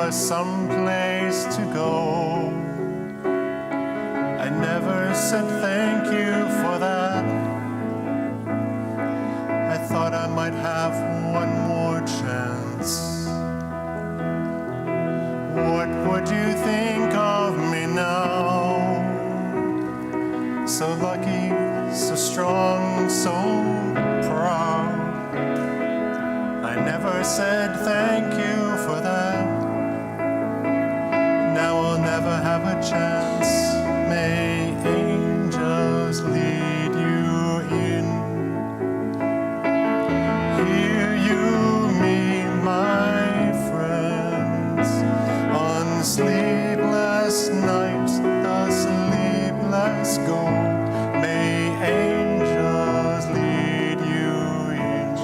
us some place to go. I never said thank you for that. I thought I might have one more chance. What would you think of me now? So lucky, so strong, so proud. I never said thank you for that. Now I'll never have a chance. May angels lead you in. Hear you, me, my friends. On sleepless nights, the sleepless go. May angels lead you in.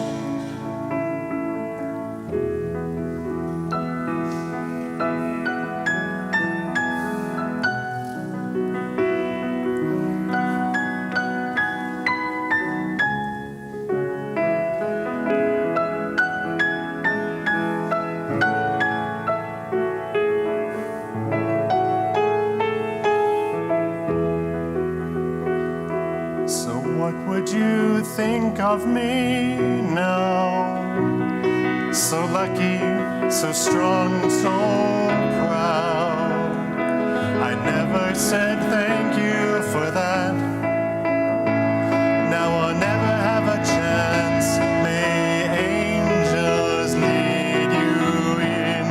So what would you think of me now? So lucky, so strong, so proud. I never said thank you for that. Now I'll never have a chance. May angels lead you in.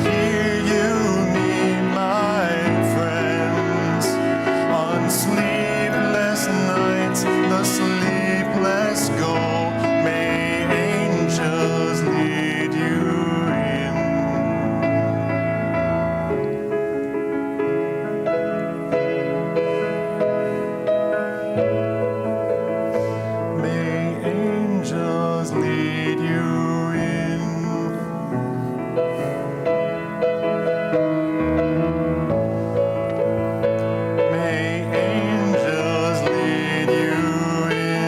Hear you, me, my friends. On sleepless nights, the sleepless go. May angels lead you in. May angels lead you in. May angels lead you in.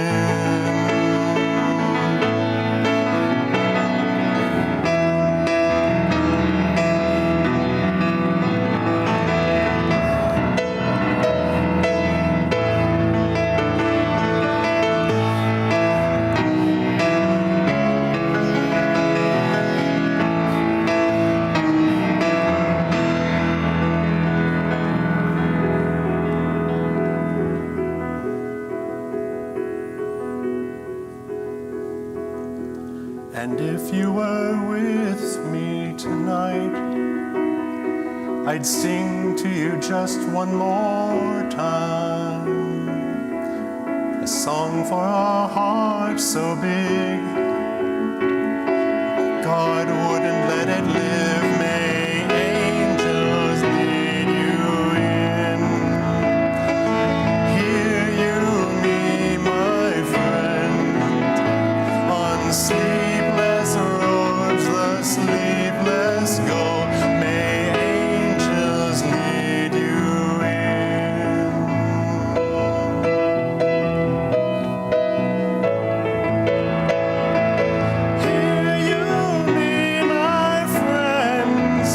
And if you were with me tonight, I'd sing to you just one more time, a song for our hearts so big, God wouldn't let it live. May angels lead you in. Hear you, me, my friend, on sleepless roads, the sleepless go. May angels lead you in. Hear you, me, my friends,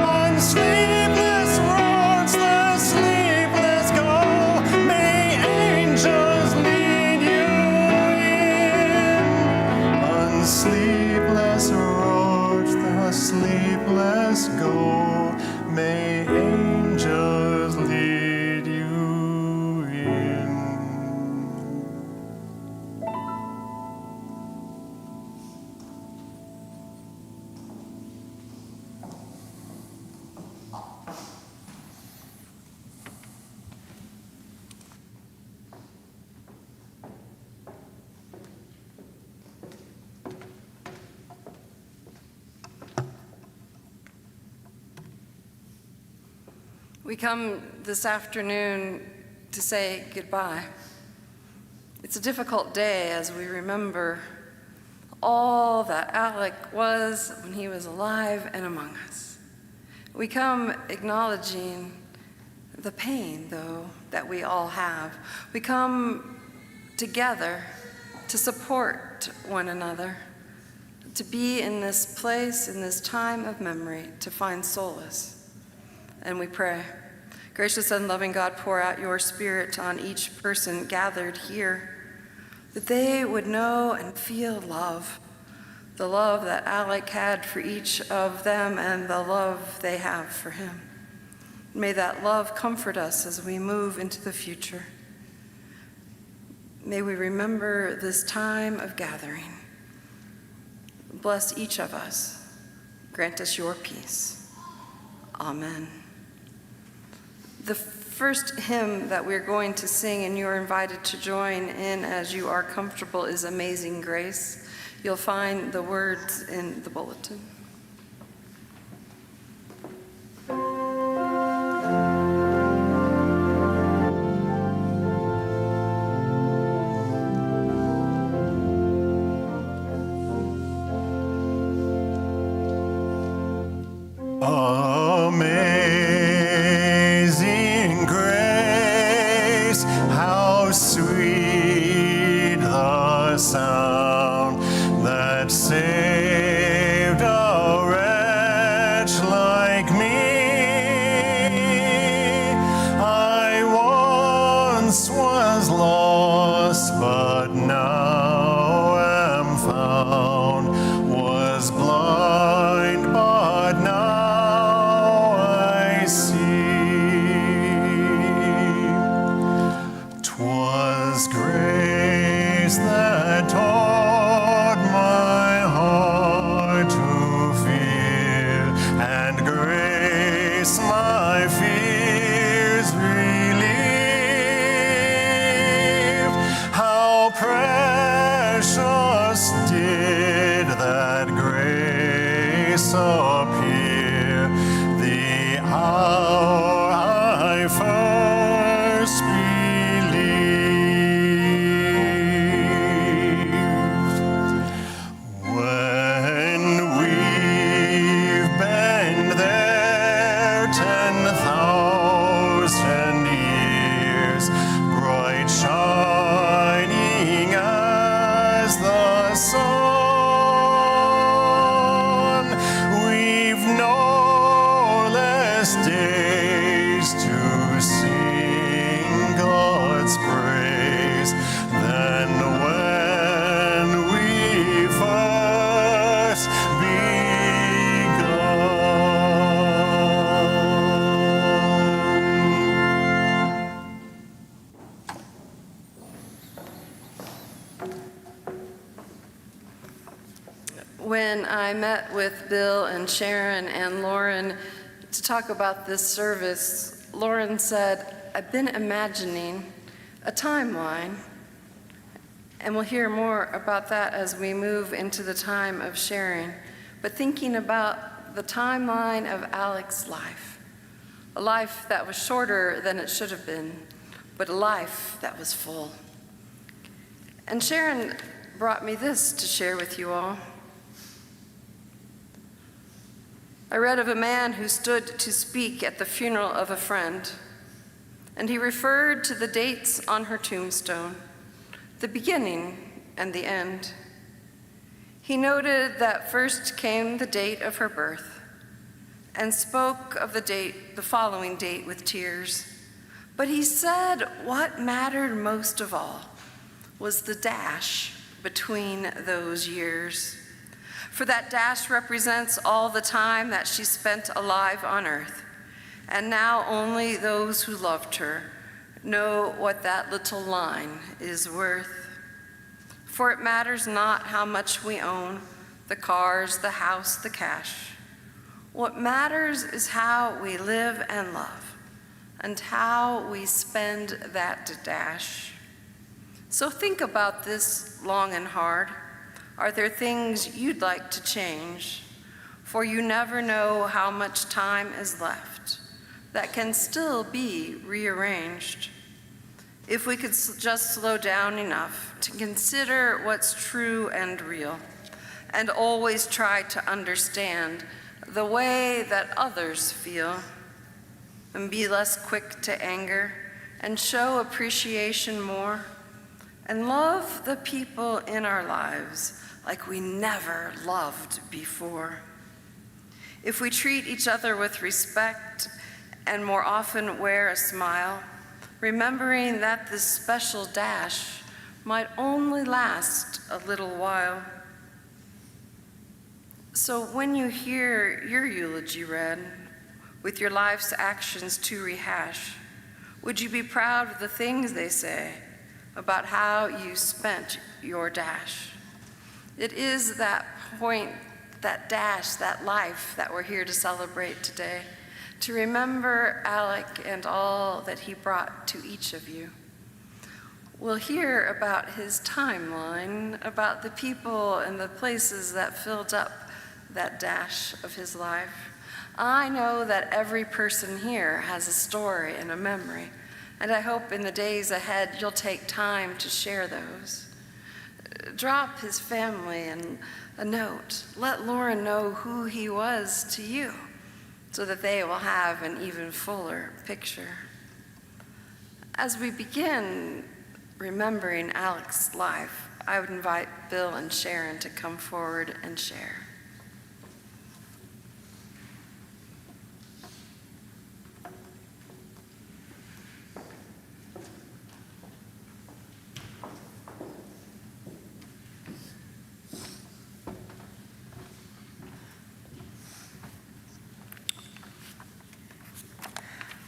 on sleepless roads, the sleepless go. May angels lead you in. On sleepless roads, the sleepless go. May angels lead you in. We come this afternoon to say goodbye. It's a difficult day as we remember all that Alec was when he was alive and among us. We come acknowledging the pain, though, that we all have. We come together to support one another, to be in this place, in this time of memory, to find solace. And we pray, gracious and loving God, pour out your Spirit on each person gathered here, that they would know and feel love, the love that Alec had for each of them and the love they have for him. May that love comfort us as we move into the future. May we remember this time of gathering. Bless each of us. Grant us your peace. Amen. The first hymn that we're going to sing, and you're invited to join in as you are comfortable, is Amazing Grace. You'll find the words in the bulletin. Amazing grace, how sweet the sound that saved a wretch like me. I once was lost, but now am found, was blind, but now I see. 'Twas grace that taught my heart to fear, and grace my fears relieved. How precious did that grace appear the hour I first believed. When we've been there 10,000 years, bright shining as the sun, we've no less days to sing God's praise than when we first begun. When I met with Bill and Sharon and Lauren to talk about this service, Lauren said, I've been imagining a timeline, and we'll hear more about that as we move into the time of sharing, but thinking about the timeline of Alec's life, a life that was shorter than it should have been, but a life that was full. And Sharon brought me this to share with you all. I read of a man who stood to speak at the funeral of a friend, and he referred to the dates on her tombstone, the beginning and the end. He noted that first came the date of her birth, and spoke of the following date with tears. But he said what mattered most of all was the dash between those years. For that dash represents all the time that she spent alive on earth. And now only those who loved her know what that little line is worth. For it matters not how much we own, the cars, the house, the cash. What matters is how we live and love, and how we spend that dash. So think about this long and hard. Are there things you'd like to change? For you never know how much time is left that can still be rearranged. If we could just slow down enough to consider what's true and real, and always try to understand the way that others feel, and be less quick to anger, and show appreciation more, and love the people in our lives like we never loved before. If we treat each other with respect and more often wear a smile, remembering that this special dash might only last a little while. So when you hear your eulogy read, with your life's actions to rehash, would you be proud of the things they say about how you spent your dash? It is that point, that dash, that life that we're here to celebrate today, to remember Alec and all that he brought to each of you. We'll hear about his timeline, about the people and the places that filled up that dash of his life. I know that every person here has a story and a memory, and I hope in the days ahead you'll take time to share those. Drop his family and a note. Let Lauren know who he was to you, so that they will have an even fuller picture. As we begin remembering Alec's life, I would invite Bill and Sharon to come forward and share.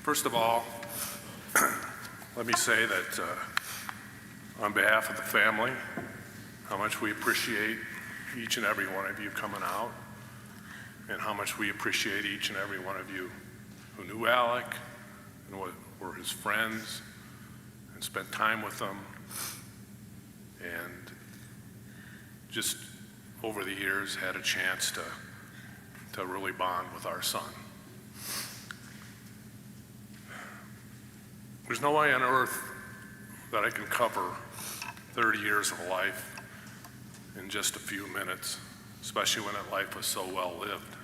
First of all, let me say that on behalf of the family, how much we appreciate each and every one of you coming out, and how much we appreciate each and every one of you who knew Alec and were his friends and spent time with him, and just over the years had a chance to really bond with our son. There's no way on earth that I can cover 30 years of life in just a few minutes, especially when that life was so well lived.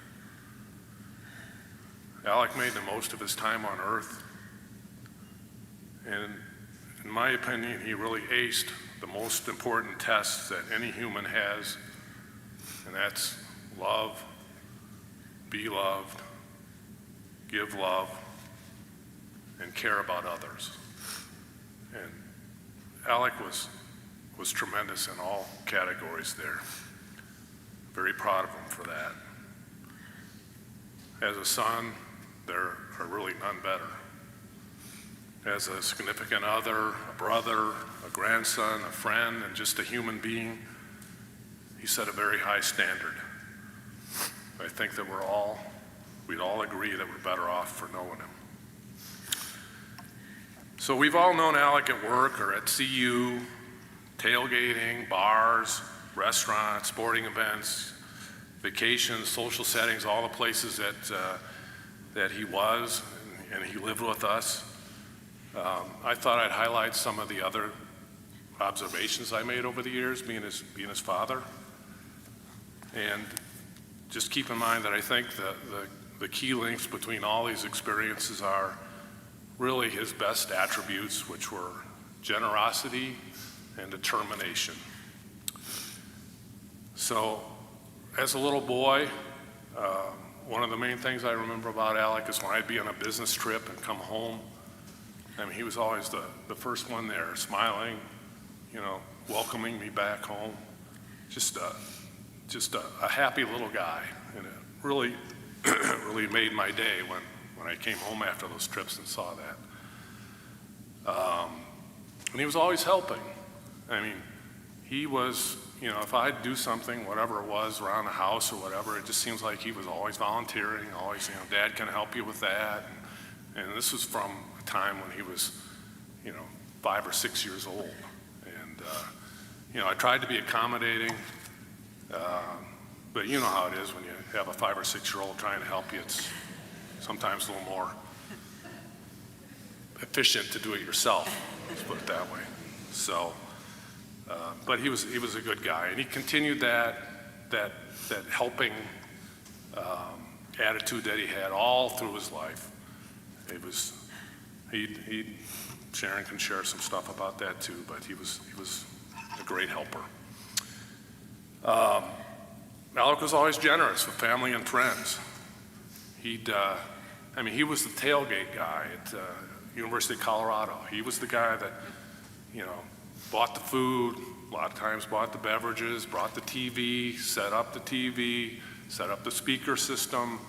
Alec made the most of his time on earth, and in my opinion, he really aced the most important test that any human has, and that's love, be loved, give love, and care about others. And Alec was tremendous in all categories there. Very proud of him for that. As a son, there are really none better. As a significant other, a brother, a grandson, a friend, and just a human being, he set a very high standard. I think that we'd all agree that we're better off for knowing him. So we've all known Alec at work or at CU, tailgating, bars, restaurants, sporting events, vacations, social settings, all the places that he was and he lived with us. I thought I'd highlight some of the other observations I made over the years, being his father. And just keep in mind that I think the key links between all these experiences are really his best attributes, which were generosity and determination. So as a little boy, one of the main things I remember about Alec is when I'd be on a business trip and come home, I mean, he was always the first one there, smiling, welcoming me back home. Just a happy little guy, and it really, really made my day when I came home after those trips and saw that. And he was always helping. I mean, he was, if I'd do something, whatever it was, around the house or whatever, it just seems like he was always volunteering, always, Dad, can I help you with that? And this was from a time when he was, 5 or 6 years old. And, I tried to be accommodating, but you know how it is when you have a 5 or 6-year-old trying to help you. It's sometimes a little more efficient to do it yourself, let's put it that way. So, but he was a good guy, and he continued that helping attitude that he had all through his life. Sharon can share some stuff about that too, but he was a great helper. Alec was always generous with family and friends. He was the tailgate guy at University of Colorado. He was the guy that, bought the food, a lot of times bought the beverages, brought the TV, set up the TV, set up the speaker system.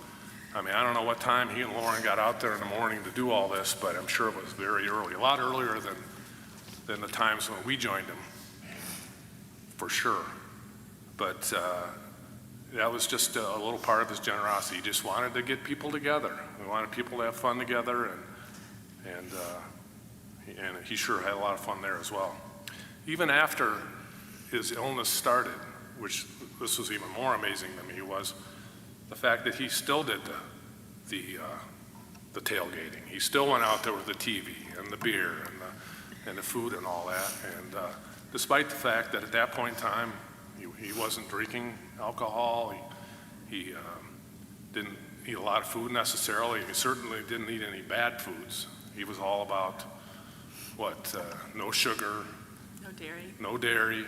I don't know what time he and Lauren got out there in the morning to do all this, but I'm sure it was very early, a lot earlier than the times when we joined him, for sure. But that was just a little part of his generosity. He just wanted to get people together. We wanted people to have fun together, and he sure had a lot of fun there as well. Even after his illness started, which this was even more amazing to me, was the fact that he still did the tailgating. He still went out there with the TV and the beer and the food and all that. And despite the fact that at that point in time, he wasn't drinking alcohol, he didn't eat a lot of food necessarily. He certainly didn't eat any bad foods. He was all about no sugar, no dairy.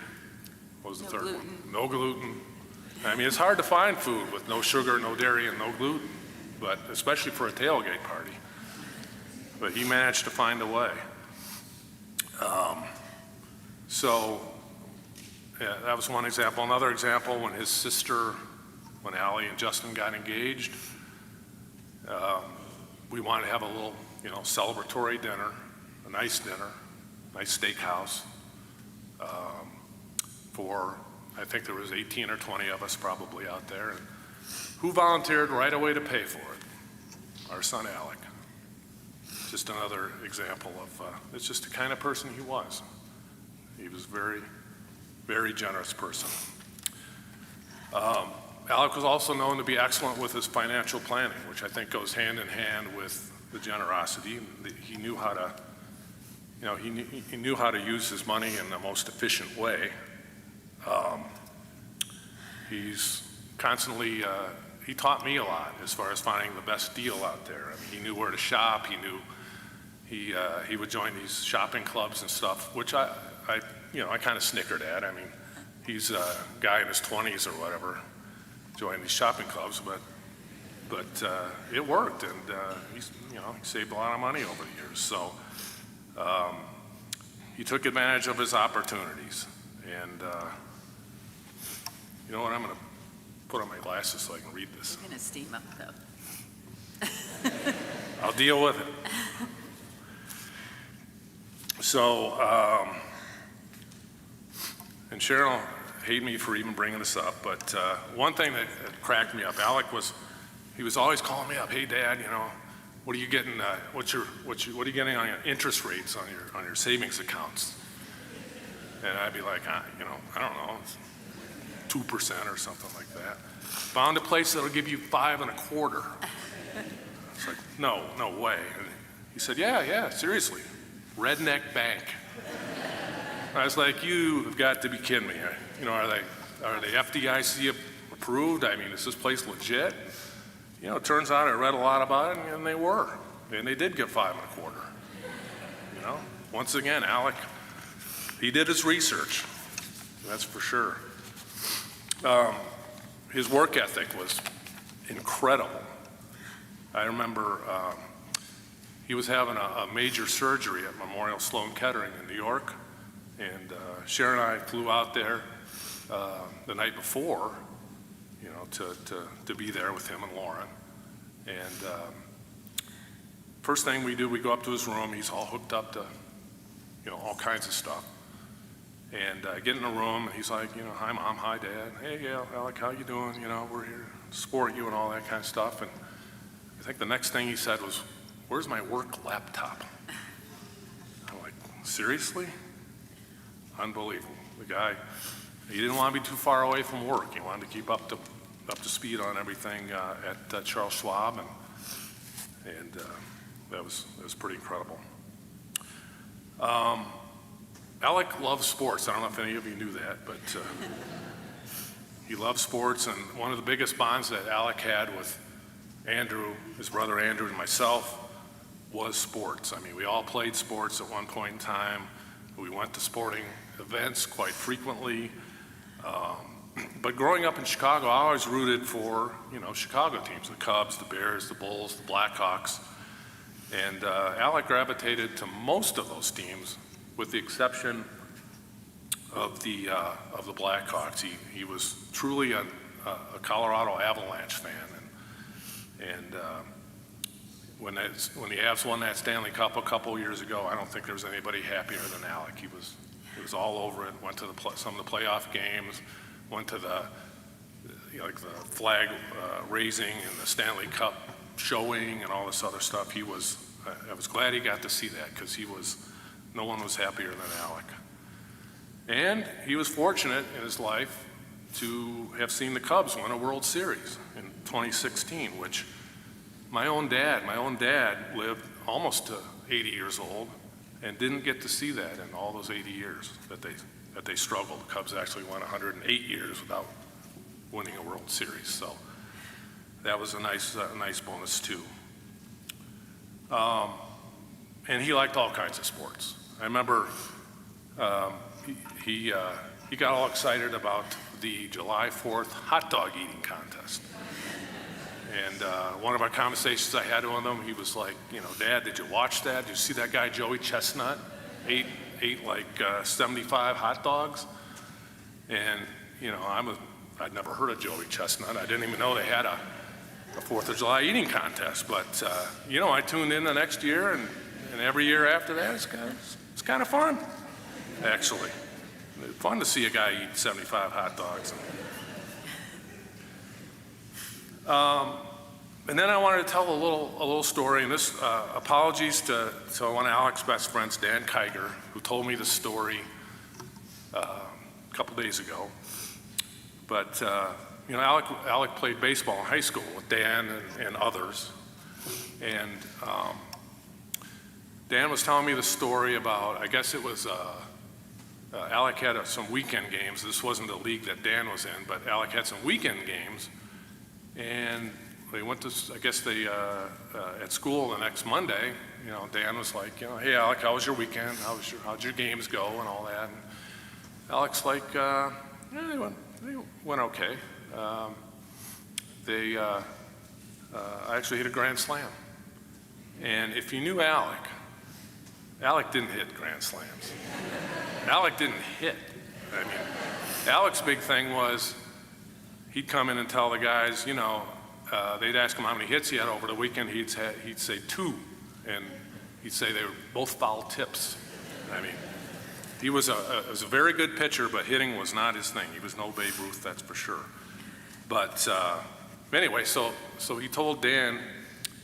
What was the third one? No gluten. It's hard to find food with no sugar, no dairy, and no gluten, but especially for a tailgate party. But he managed to find a way. That was one example. Another example, when his sister, when Allie and Justin got engaged, we wanted to have a little, celebratory dinner, a nice steakhouse, for, I think there was 18 or 20 of us probably out there. And who volunteered right away to pay for it? Our son, Alec. Just another example of, it's just the kind of person he was. He was very, very generous person. Alec was also known to be excellent with his financial planning, which I think goes hand in hand with the generosity. He knew how to, he knew how to use his money in the most efficient way. He's constantly, he taught me a lot as far as finding the best deal out there. He knew where to shop. He knew, he would join these shopping clubs and stuff, which I kind of snickered at. He's a guy in his 20s or whatever, joined these shopping clubs, but it worked, and he saved a lot of money over the years. So he took advantage of his opportunities, and you know what? I'm going to put on my glasses so I can read this. You're going to steam up, though. I'll deal with it. So, and Sharon will hate me for even bringing this up, but one thing that cracked me up, Alec he was always calling me up, "Hey, Dad, what are you getting? What are you getting on your interest rates on your savings accounts?" And I'd be like, I don't know, 2% or something like that. Found a place that'll give you 5 1/4. It's like, no way. And he said, yeah, seriously, Redneck Bank. I was like, you have got to be kidding me. Are they FDIC approved? Is this place legit? It turns out I read a lot about it, and they were. And they did get 5 1/4. Once again, Alec, he did his research. That's for sure. His work ethic was incredible. I remember he was having a major surgery at Memorial Sloan Kettering in New York, and Sharon and I flew out there the night before, to be there with him and Lauren. And first thing we do, we go up to his room. He's all hooked up to, all kinds of stuff. And get in the room, and he's like, "Hi, Mom. Hi, Dad. Hey, Alec, how you doing? We're here to support you," and all that kind of stuff. And I think the next thing he said was, "Where's my work laptop?" I'm like, seriously? Unbelievable. The guy, he didn't want to be too far away from work. He wanted to keep up to speed on everything at Charles Schwab, and that was pretty incredible. Alec loves sports. I don't know if any of you knew that, but he loves sports, and one of the biggest bonds that Alec had with Andrew, his brother Andrew, and myself was sports. We all played sports at one point in time. We went to sporting events quite frequently. But growing up in Chicago, I always rooted for, Chicago teams, the Cubs, the Bears, the Bulls, the Blackhawks. And Alec gravitated to most of those teams, with the exception of the Blackhawks. He was truly a Colorado Avalanche fan. And when the Avs won that Stanley Cup a couple years ago, I don't think there was anybody happier than Alec. He was all over it. Went to some of the playoff games. Went to the the flag raising and the Stanley Cup showing and all this other stuff. I was glad he got to see that, because no one was happier than Alec. And he was fortunate in his life to have seen the Cubs win a World Series in 2016, which my own dad lived almost to 80 years old and didn't get to see that in all those 80 years that they struggled. The Cubs actually went 108 years without winning a World Series, so that was a nice bonus too. And he liked all kinds of sports. I remember he got all excited about the July 4th hot dog eating contest. And one of our conversations I had with him, he was like, Dad, did you watch that? Did you see that guy Joey Chestnut ate like 75 hot dogs? And I'd never heard of Joey Chestnut. I didn't even know they had a 4th of July eating contest. But I tuned in the next year, and every year after that, it's kind of fun, actually. It's fun to see a guy eat 75 hot dogs. And then I wanted to tell a little story, and this, apologies to one of Alec's best friends, Dan Kiger, who told me the story a couple days ago. But, Alec played baseball in high school with Dan and others. And Dan was telling me the story about, I guess it was, Alec had some weekend games. This wasn't the league that Dan was in, but Alec had some weekend games. And they went to, I guess at school the next Monday, Dan was like, hey, Alec, how was your weekend? How'd your games go and all that? And Alec's like, they went okay. I actually hit a grand slam. And if you knew Alec didn't hit grand slams. Alec didn't hit. I mean, Alec's big thing was he'd come in and tell the guys, they'd ask him how many hits he had over the weekend. He'd say 2, and he'd say they were both foul tips. I mean, he was a very good pitcher, but hitting was not his thing. He was no Babe Ruth, that's for sure. But anyway, so he told Dan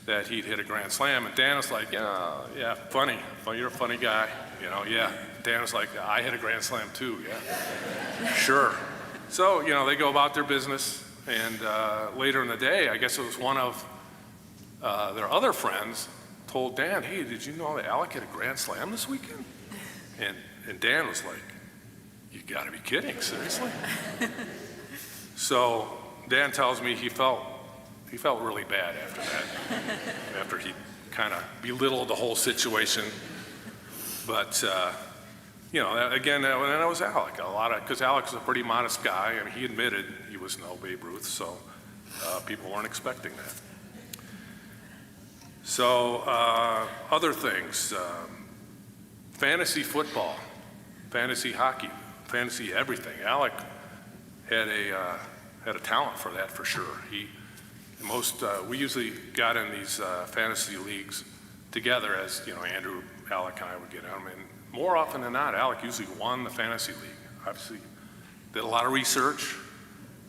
that he'd hit a grand slam, and Dan was like, yeah, funny. Well, you're a funny guy, yeah. Dan was like, I hit a grand slam too, yeah. Sure. So, they go about their business, and later in the day, I guess it was one of their other friends told Dan, hey, did you know that Alec hit a grand slam this weekend? And Dan was like, you gotta be kidding, seriously? So Dan tells me he felt really bad after that, after he kind of belittled the whole situation. But, again, that was Alec. Because Alec was a pretty modest guy, and he admitted he was no Babe Ruth, so people weren't expecting that. So, other things, fantasy football, fantasy hockey, fantasy everything. Alec had a talent for that, for sure. We usually got in these fantasy leagues together, as Andrew, Alec, and I would get in them. And more often than not, Alec usually won the fantasy league. Obviously, did a lot of research,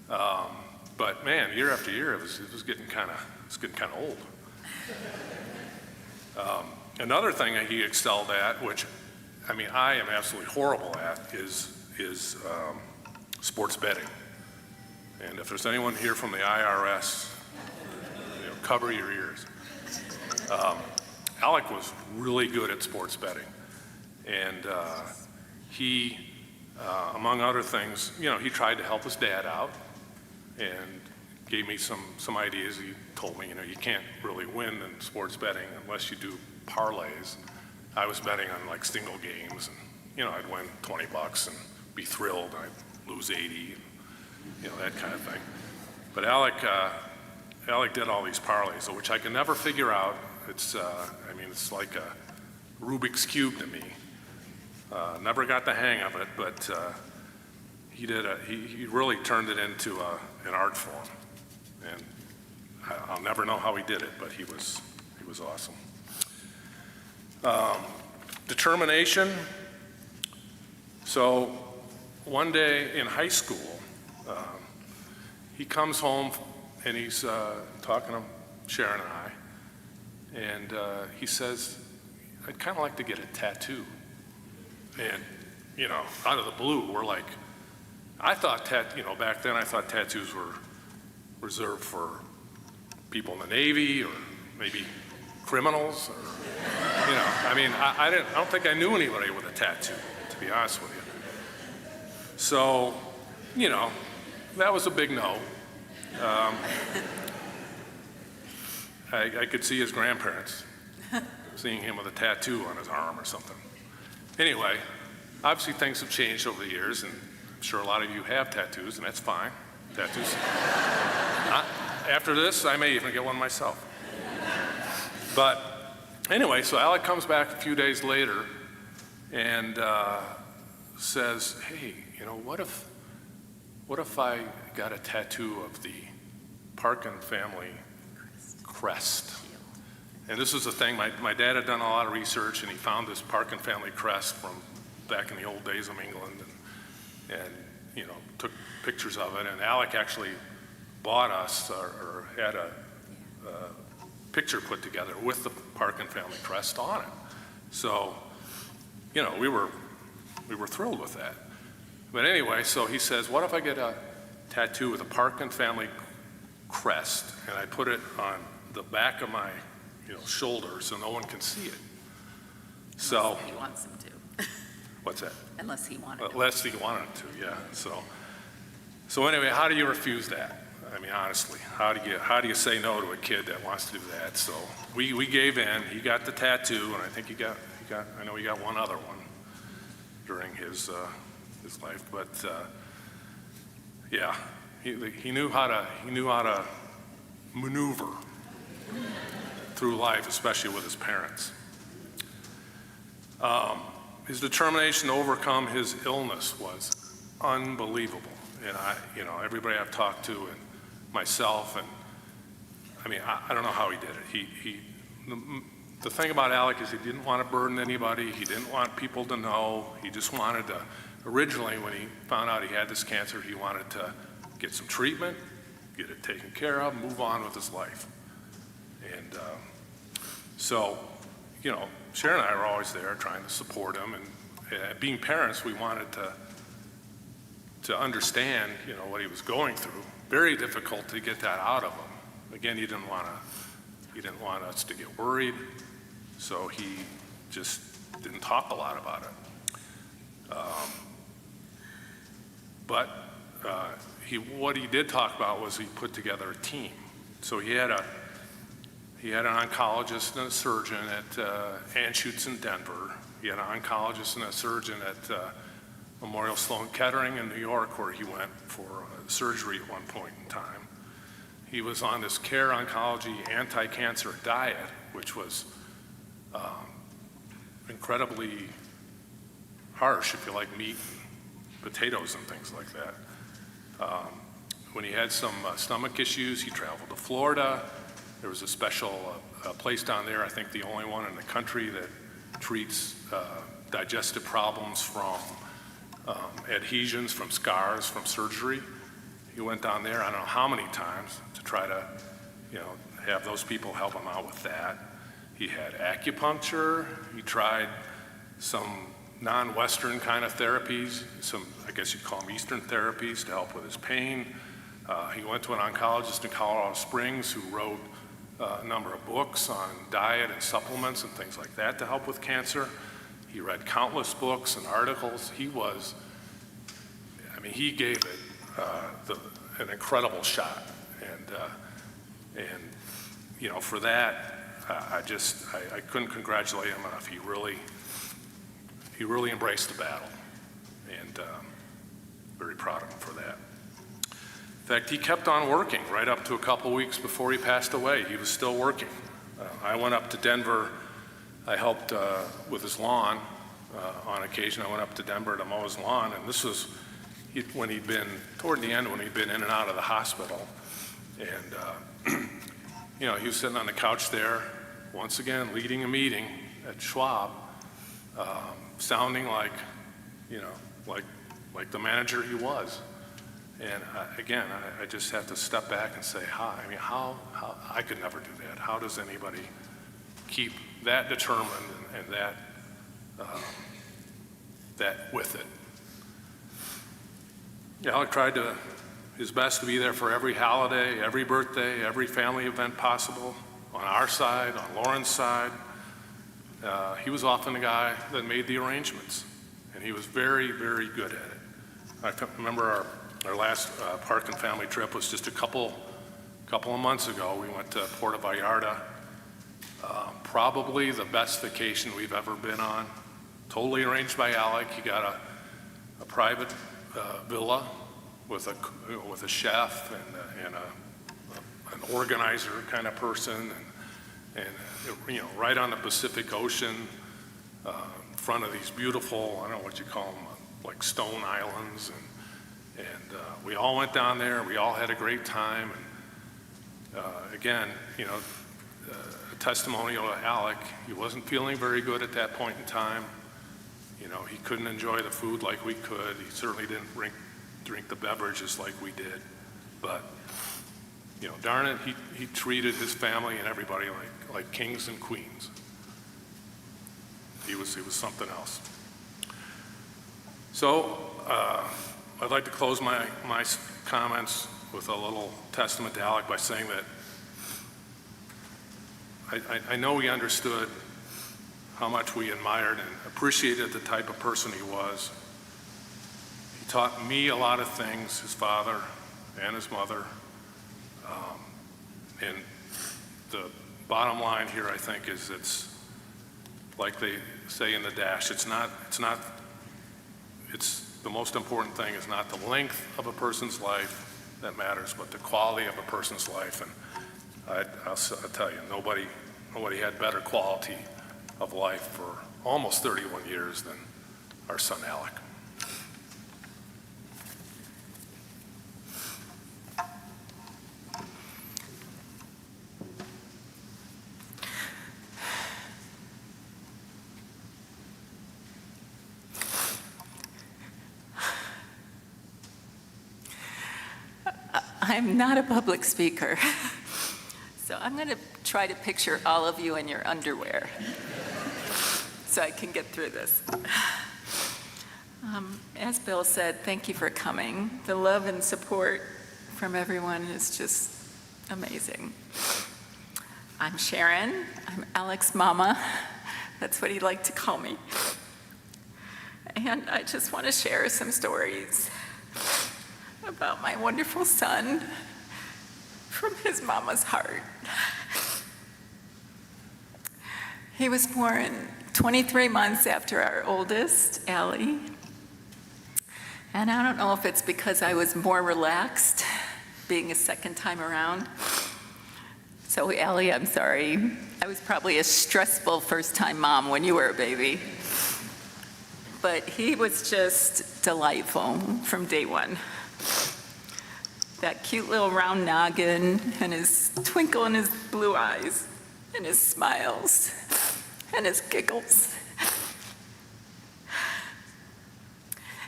but man, year after year, it was getting kind of old. Another thing that he excelled at, which I am absolutely horrible at, is sports betting. And if there's anyone here from the IRS, cover your ears. Alec was really good at sports betting. And he, among other things, he tried to help his dad out and gave me some ideas. He told me, you can't really win in sports betting unless you do parlays. I was betting on like single games, and I'd win $20 and be thrilled, and I'd lose 80. that kind of thing. But Alec did all these parlays, which I can never figure out. It's like a Rubik's Cube to me. Never got the hang of it, but he really turned it into an art form. And I'll never know how he did it, but he was awesome. Determination. So one day in high school, he comes home and he's talking to Sharon and I, and he says, I'd kind of like to get a tattoo. And, out of the blue, we're like, I thought back then I thought tattoos were reserved for people in the Navy or maybe criminals. Or, I don't think I knew anybody with a tattoo, to be honest with you. So, that was a big no. I could see his grandparents seeing him with a tattoo on his arm or something. Anyway, obviously things have changed over the years, and I'm sure a lot of you have tattoos, and that's fine. Tattoos. After this, I may even get one myself. But anyway, so Alec comes back a few days later and says, hey, what if I got a tattoo of the Parkin family crest? And this was the thing, my dad had done a lot of research, and he found this Parkin family crest from back in the old days of England, and took pictures of it. And Alec actually bought us or had a picture put together with the Parkin family crest on it. So, we were thrilled with that. But anyway, so he says, what if I get a tattoo with a Parkin family crest, and I put it on the back of my shoulder so no one can see it? So Unless he wants him to. What's that? Unless he wanted to. Unless he wanted to, yeah. So anyway, how do you refuse that? I mean, honestly, how do you say no to a kid that wants to do that? So we gave in. He got the tattoo, and I think he got I know he got one other one during his life. But yeah, he knew how to maneuver through life, especially with his parents. His determination to overcome his illness was unbelievable. And everybody I've talked to, and myself, and I don't know how he did it. The thing about Alec is he didn't want to burden anybody. He didn't want people to know. He just wanted to, originally when he found out he had this cancer, he wanted to get some treatment, get it taken care of, move on with his life. And so, Sharon and I were always there trying to support him, and being parents, we wanted to understand, what he was going through. Very difficult to get that out of him. Again, he didn't want us to get worried, so he just didn't talk a lot about it. But what he did talk about was he put together a team. So he had an oncologist and a surgeon at Anschutz in Denver. He had an oncologist and a surgeon at Memorial Sloan Kettering in New York, where he went for surgery at one point in time. He was on this Care Oncology anti-cancer diet, which was incredibly harsh if you like meat and potatoes and things like that. When he had some stomach issues, he traveled to Florida. There was a special place down there, I think the only one in the country, that treats digestive problems from adhesions, from scars, from surgery. He went down there, I don't know how many times, to try to, have those people help him out with that. He had acupuncture. He tried some non-Western kind of therapies, some, I guess you'd call them Eastern therapies, to help with his pain. He went to an oncologist in Colorado Springs who wrote a number of books on diet and supplements and things like that to help with cancer. He read countless books and articles. He gave it an incredible shot. And for that, I couldn't congratulate him enough. He really embraced the battle, and very proud of him for that. In fact, he kept on working right up to a couple weeks before he passed away. He was still working. I went up to Denver. I helped with his lawn on occasion. I went up to Denver to mow his lawn, and this was when he'd been, toward the end, when he'd been in and out of the hospital. And, you know, he was sitting on the couch there, once again, leading a meeting at Schwab, sounding like, you know, like the manager he was. And again, I just have to step back and say, how I could never do that. How does anybody keep that determined and that with it? Alec tried his best to be there for every holiday, every birthday, every family event possible, on our side, on Lauren's side. He was often the guy that made the arrangements, and he was very, very good at it. I remember our last Parkin family trip was just a couple of months ago. We went to Puerto Vallarta, probably the best vacation we've ever been on. Totally arranged by Alec. He got a private villa with a chef and an organizer kind of person, and you know, right on the Pacific Ocean, in front of these beautiful, I don't know what you call them, like stone islands, and we all went down there. We all had a great time. And again, you know, a testimonial of Alec. He wasn't feeling very good at that point in time. You know, he couldn't enjoy the food like we could. He certainly didn't drink the beverages like we did. But, you know, darn it, he treated his family and everybody like kings and queens. He was something else. So I'd like to close my comments with a little testament to Alec by saying that I know he understood how much we admired and appreciated the type of person he was. He taught me a lot of things, his father and his mother. And the bottom line here, I think, is it's like they say in the Dash, it's the most important thing is not the length of a person's life that matters, but the quality of a person's life. And I'll tell you, nobody had better quality of life for almost 31 years than our son Alec. I'm not a public speaker, so I'm going to try to picture all of you in your underwear so I can get through this. As Bill said, thank you for coming. The love and support from everyone is just amazing. I'm Sharon. I'm Alec's mama. That's what he liked to call me. And I just want to share some stories about my wonderful son from his mama's heart. He was born 23 months after our oldest, Allie. And I don't know if it's because I was more relaxed being a second time around. So Allie, I'm sorry. I was probably a stressful first-time mom when you were a baby. But he was just delightful from day one. That cute little round noggin and his twinkle in his blue eyes and his smiles and his giggles.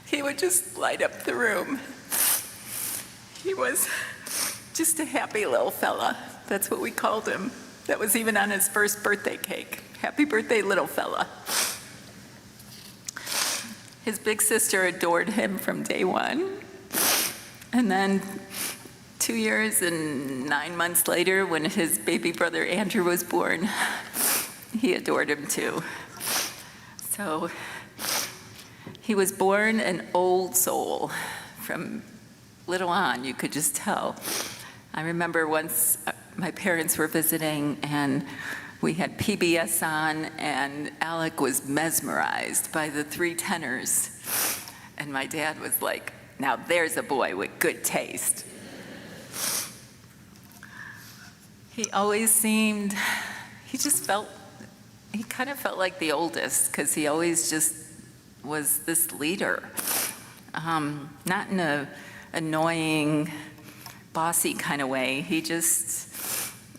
He would just light up the room. He was just a happy little fella. That's what we called him. That was even on his first birthday cake. Happy birthday, little fella. His big sister adored him from day one. And then 2 years and 9 months later, when his baby brother Andrew was born, he adored him too. So he was born an old soul. From little on, you could just tell. I remember once my parents were visiting and we had PBS on, and Alec was mesmerized by the three tenors. And my dad was like, now there's a boy with good taste. He always seemed, he just felt, he kind of felt like the oldest because he always just was this leader. Not in a annoying, bossy kind of way. He just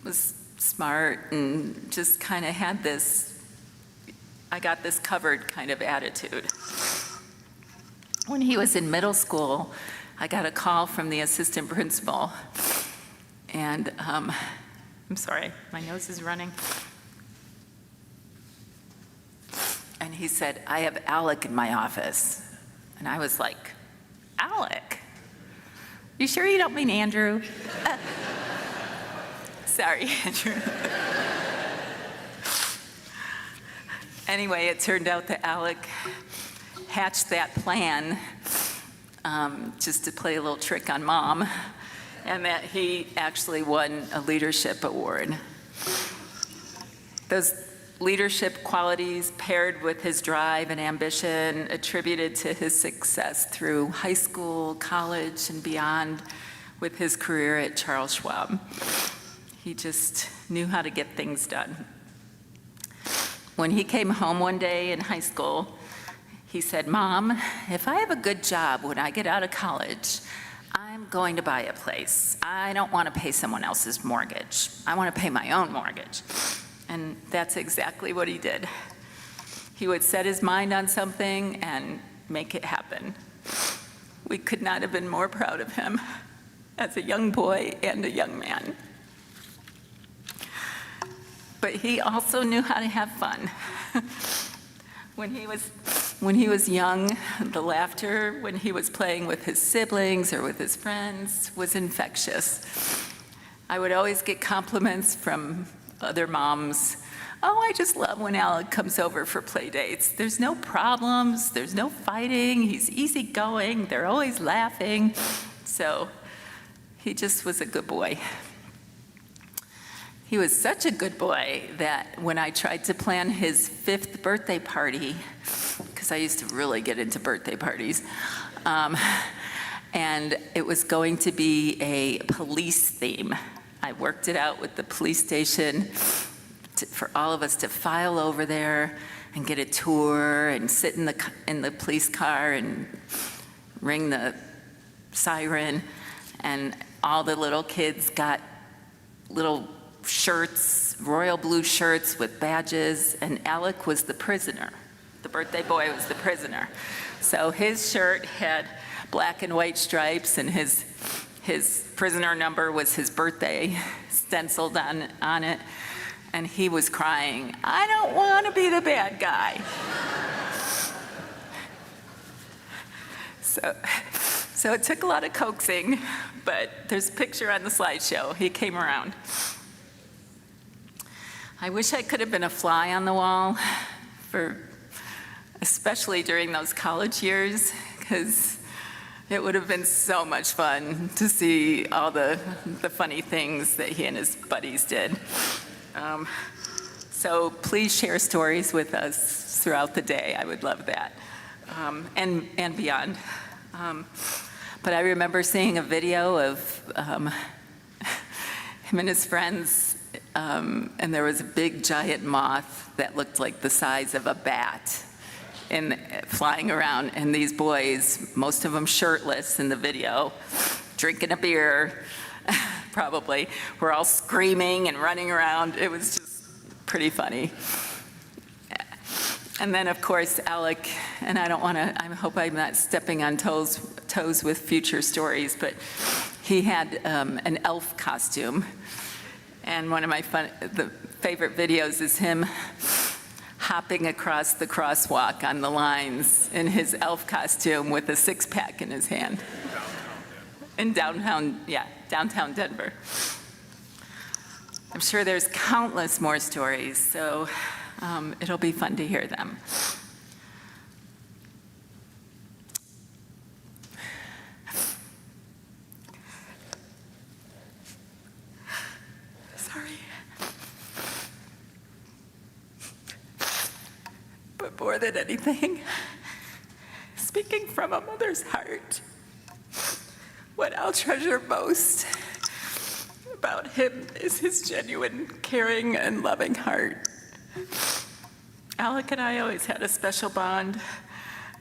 was smart and just kind of had this, I got this covered kind of attitude. When he was in middle school, I got a call from the assistant principal, and I'm sorry, my nose is running. And he said, "I have Alec in my office." And I was like, "Alec? You sure you don't mean Andrew?" Sorry, Andrew. Anyway, it turned out that Alec hatched that plan just to play a little trick on Mom, and that he actually won a leadership award. Those leadership qualities paired with his drive and ambition attributed to his success through high school, college, and beyond with his career at Charles Schwab. He just knew how to get things done. When he came home one day in high school, he said, "Mom, if I have a good job when I get out of college, I'm going to buy a place. I don't want to pay someone else's mortgage. I want to pay my own mortgage." And that's exactly what he did. He would set his mind on something and make it happen. We could not have been more proud of him as a young boy and a young man. But he also knew how to have fun. When he was young, the laughter when he was playing with his siblings or with his friends was infectious. I would always get compliments from other moms. "Oh, I just love when Alec comes over for play dates. There's no problems, there's no fighting, he's easygoing, they're always laughing." So he just was a good boy. He was such a good boy that when I tried to plan his 5th birthday party, because I used to really get into birthday parties, and it was going to be a police theme. I worked it out with the police station for all of us to file over there and get a tour and sit in the police car and ring the siren. And all the little kids got little shirts, royal blue shirts with badges, and Alec was the prisoner. The birthday boy was the prisoner. So his shirt had black and white stripes, and his prisoner number was his birthday stenciled on it, and he was crying, "I don't want to be the bad guy." So it took a lot of coaxing, but there's a picture on the slideshow. He came around. I wish I could have been a fly on the wall, especially during those college years, because it would have been so much fun to see all the funny things that he and his buddies did. So please share stories with us throughout the day. I would love that, and beyond. But I remember seeing a video of him and his friends, and there was a big giant moth that looked like the size of a bat flying around, and these boys, most of them shirtless in the video, drinking a beer, probably, were all screaming and running around. It was just pretty funny. And then, of course, Alec, and I hope I'm not stepping on toes with future stories, but he had an elf costume. And one of my the favorite videos is him hopping across the crosswalk on the lines in his elf costume with a 6-pack in his hand. In downtown Denver. I'm sure there's countless more stories, so it'll be fun to hear them. Sorry. But more than anything, speaking from a mother's heart, what I'll treasure most about him is his genuine, caring, and loving heart. Alec and I always had a special bond,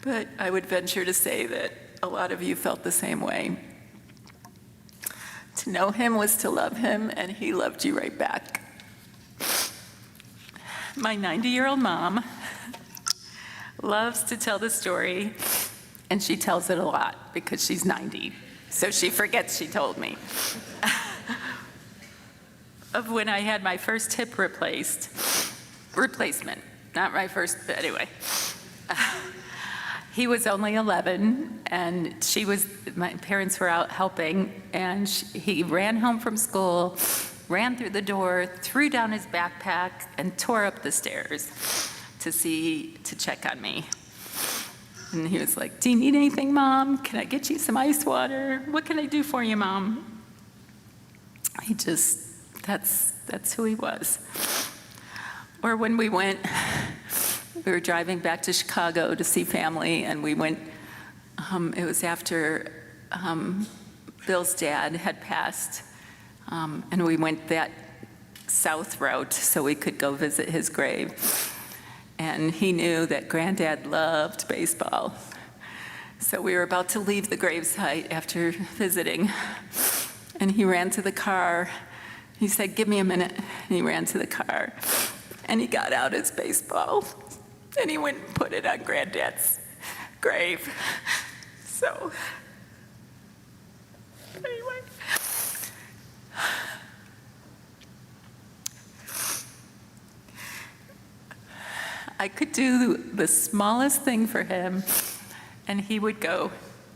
but I would venture to say that a lot of you felt the same way. To know him was to love him, and he loved you right back. My 90-year-old mom loves to tell the story, and she tells it a lot because she's 90, so she forgets she told me, of when I had my first hip replacement, not my first, but anyway. He was only 11, and my parents were out helping, and he ran home from school, ran through the door, threw down his backpack, and tore up the stairs to check on me. And he was like, "Do you need anything, Mom? Can I get you some ice water? What can I do for you, Mom?" That's who he was. Or when we were driving back to Chicago to see family, and we went, it was after Bill's dad had passed, and we went that south route so we could go visit his grave. And he knew that Granddad loved baseball. So we were about to leave the gravesite after visiting, and he ran to the car. He said, "Give me a minute." And he ran to the car, and he got out his baseball, and he went and put it on Granddad's grave. So, anyway. I could do the smallest thing for him, and he would go,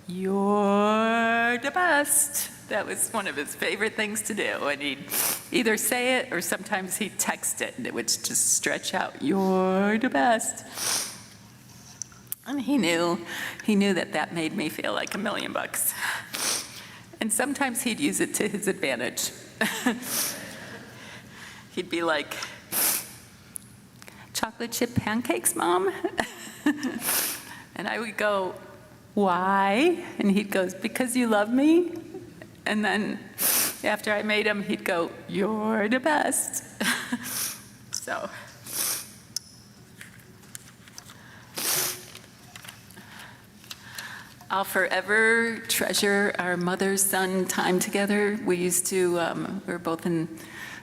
"You're the best." That was one of his favorite things to do, and he'd either say it or sometimes he'd text it, and it would just stretch out, "You're the best." And he knew that made me feel like $1,000,000. And sometimes he'd use it to his advantage. He'd be like, "Chocolate chip pancakes, Mom?" And I would go, "Why?" And he'd go, "Because you love me." And then after I made him, he'd go, "You're the best." So. I'll forever treasure our mother-son time together. We were both in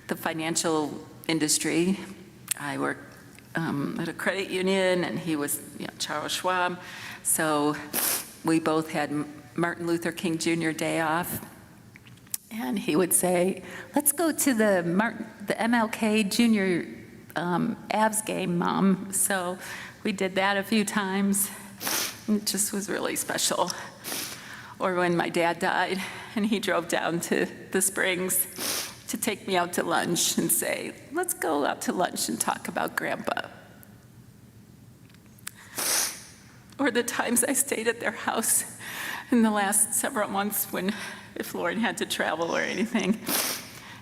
the financial industry. I worked at a credit union, and he was Charles Schwab. So we both had Martin Luther King Jr. Day off. And he would say, "Let's go to the MLK Jr. Avs game, Mom." So we did that a few times. It just was really special. Or when my dad died, and he drove down to the Springs to take me out to lunch and say, "Let's go out to lunch and talk about Grandpa." Or the times I stayed at their house in the last several months if Lauren had to travel or anything.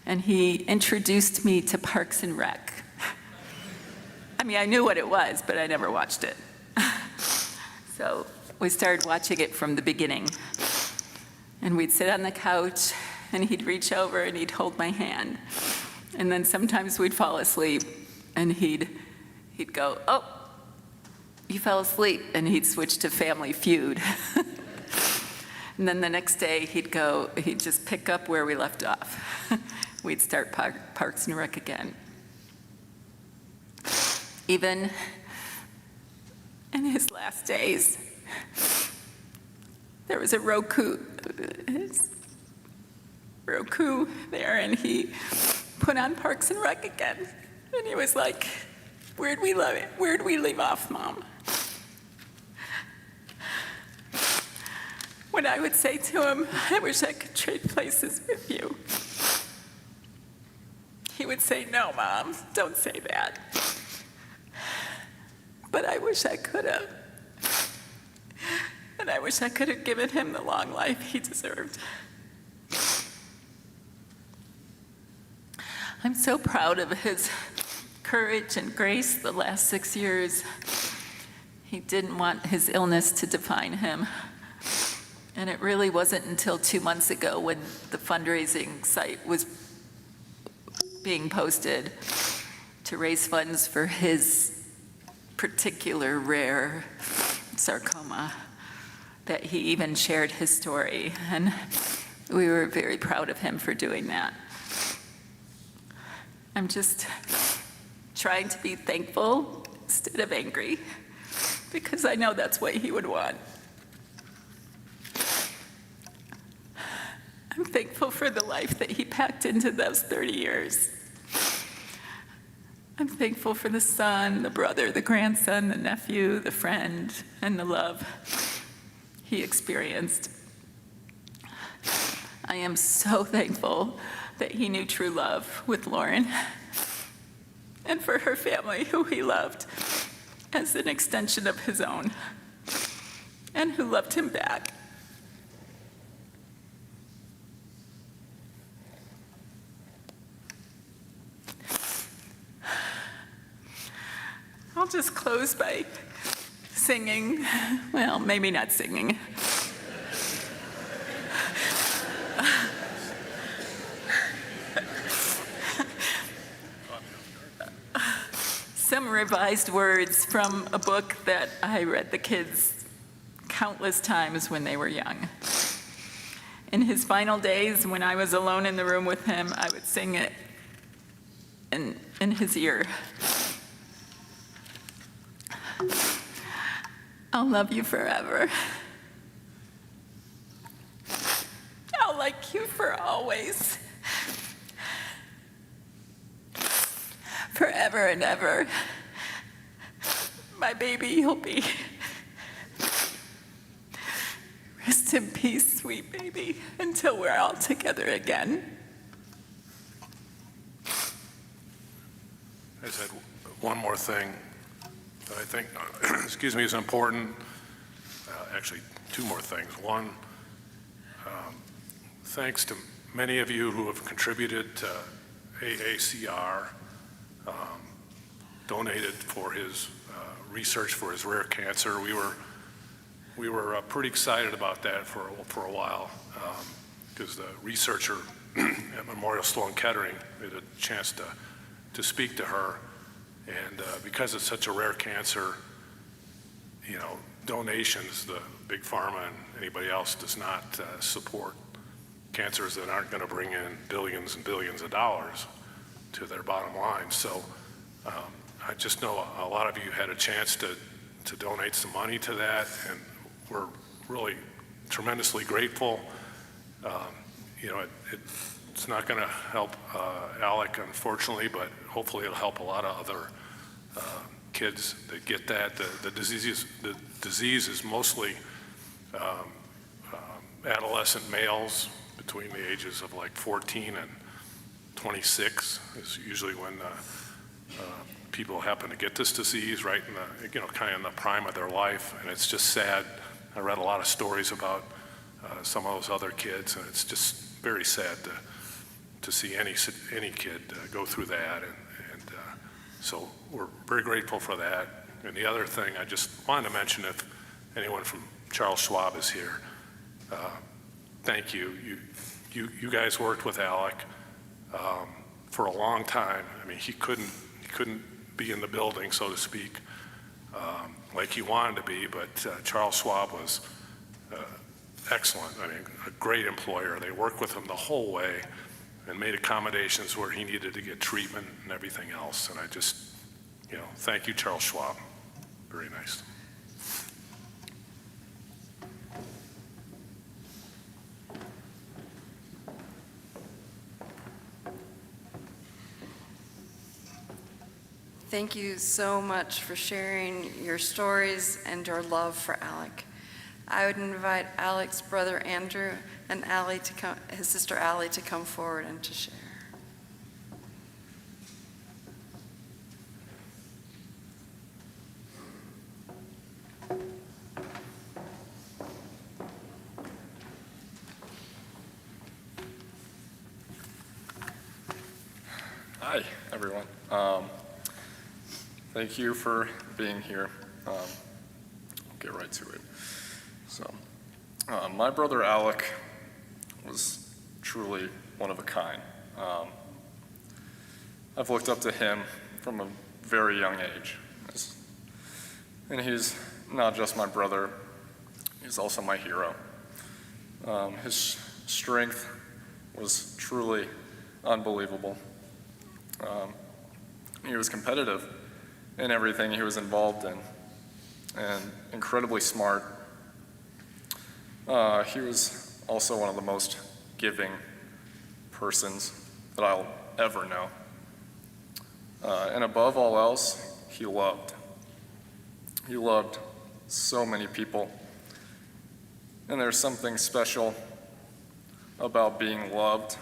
And he introduced me to Parks and Rec. I mean, I knew what it was, but I never watched it. So we started watching it from the beginning. And we'd sit on the couch, and he'd reach over and he'd hold my hand. And then sometimes we'd fall asleep, and he'd go, "Oh, you fell asleep," and he'd switch to Family Feud. And then the next day he'd just pick up where we left off. We'd start Parks and Rec again. Even in his last days, there was a Roku there, and he put on Parks and Rec again. And he was like, "Where'd we leave off, Mom?" When I would say to him, "I wish I could trade places with you," he would say, "No, Mom, don't say that. But I wish I could have. And I wish I could have given him the long life he deserved." I'm so proud of his courage and grace the last 6 years. He didn't want his illness to define him. And it really wasn't until 2 months ago when the fundraising site was being posted to raise funds for his particular rare sarcoma, that he even shared his story, and we were very proud of him for doing that. I'm just trying to be thankful instead of angry, because I know that's what he would want. I'm thankful for the life that he packed into those 30 years. I'm thankful for the son, the brother, the grandson, the nephew, the friend, and the love he experienced. I am so thankful that he knew true love with Lauren, and for her family, who he loved as an extension of his own, and who loved him back. I'll just close by singing, well, maybe not singing. Some revised words from a book that I read the kids countless times when they were young. In his final days, when I was alone in the room with him, I would sing it in his ear. I'll love you forever. I'll like you for always. Forever and ever. My baby, you'll be. Rest in peace, sweet baby, until we're all together again. I said one more thing that I think, excuse me, is important. Actually, two more things. One, thanks to many of you who have contributed to AACR, donated for his research for his rare cancer. We were pretty excited about that for a while, because the researcher at Memorial Sloan Kettering had a chance to speak to her, and because it's such a rare cancer, you know, donations, the big pharma and anybody else does not support cancers that aren't going to bring in billions and billions of dollars to their bottom line. So I just know a lot of you had a chance to donate some money to that, and we're really tremendously grateful. You know, it's not going to help Alec, unfortunately, but hopefully it'll help a lot of other kids that get that. The disease is mostly adolescent males between the ages of like 14 and 26 is usually when people happen to get this disease, right in the, you know, kind of in the prime of their life. And it's just sad. I read a lot of stories about some of those other kids, and it's just very sad to see any kid go through that. And so we're very grateful for that. And the other thing I just wanted to mention, if anyone from Charles Schwab is here, thank you. You guys worked with Alec for a long time. I mean, he couldn't be in the building, so to speak, like he wanted to be, but Charles Schwab was excellent. I mean, a great employer. They worked with him the whole way and made accommodations where he needed to get treatment and everything else. And I just, you know, thank you, Charles Schwab. Very nice. Thank you so much for sharing your stories and your love for Alec. I would invite Alec's brother Andrew and Allie to come, his sister Allie, to come forward and to share. Hi, everyone. Thank you for being here. I'll get right to it. So, my brother Alec was truly one of a kind. I've looked up to him from a very young age. And he's not just my brother, he's also my hero. His strength was truly unbelievable. He was competitive in everything he was involved in, and incredibly smart. He was also one of the most giving persons that I'll ever know. And above all else, he loved. He loved so many people. And there's something special about being loved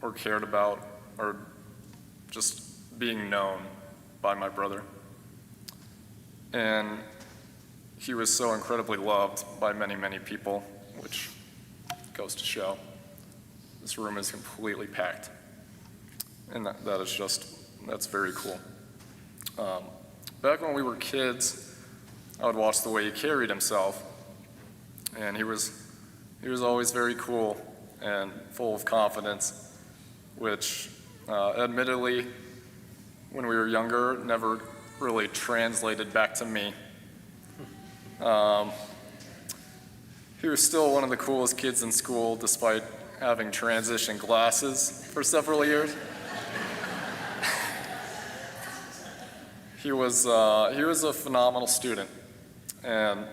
or cared about or just being known by my brother. And he was so incredibly loved by many, many people, which goes to show this room is completely packed. And that's very cool. Back when we were kids, I would watch the way he carried himself, and he was always very cool and full of confidence, which admittedly, when we were younger, never really translated back to me. He was still one of the coolest kids in school, despite having transition glasses for several years. He was a phenomenal student, and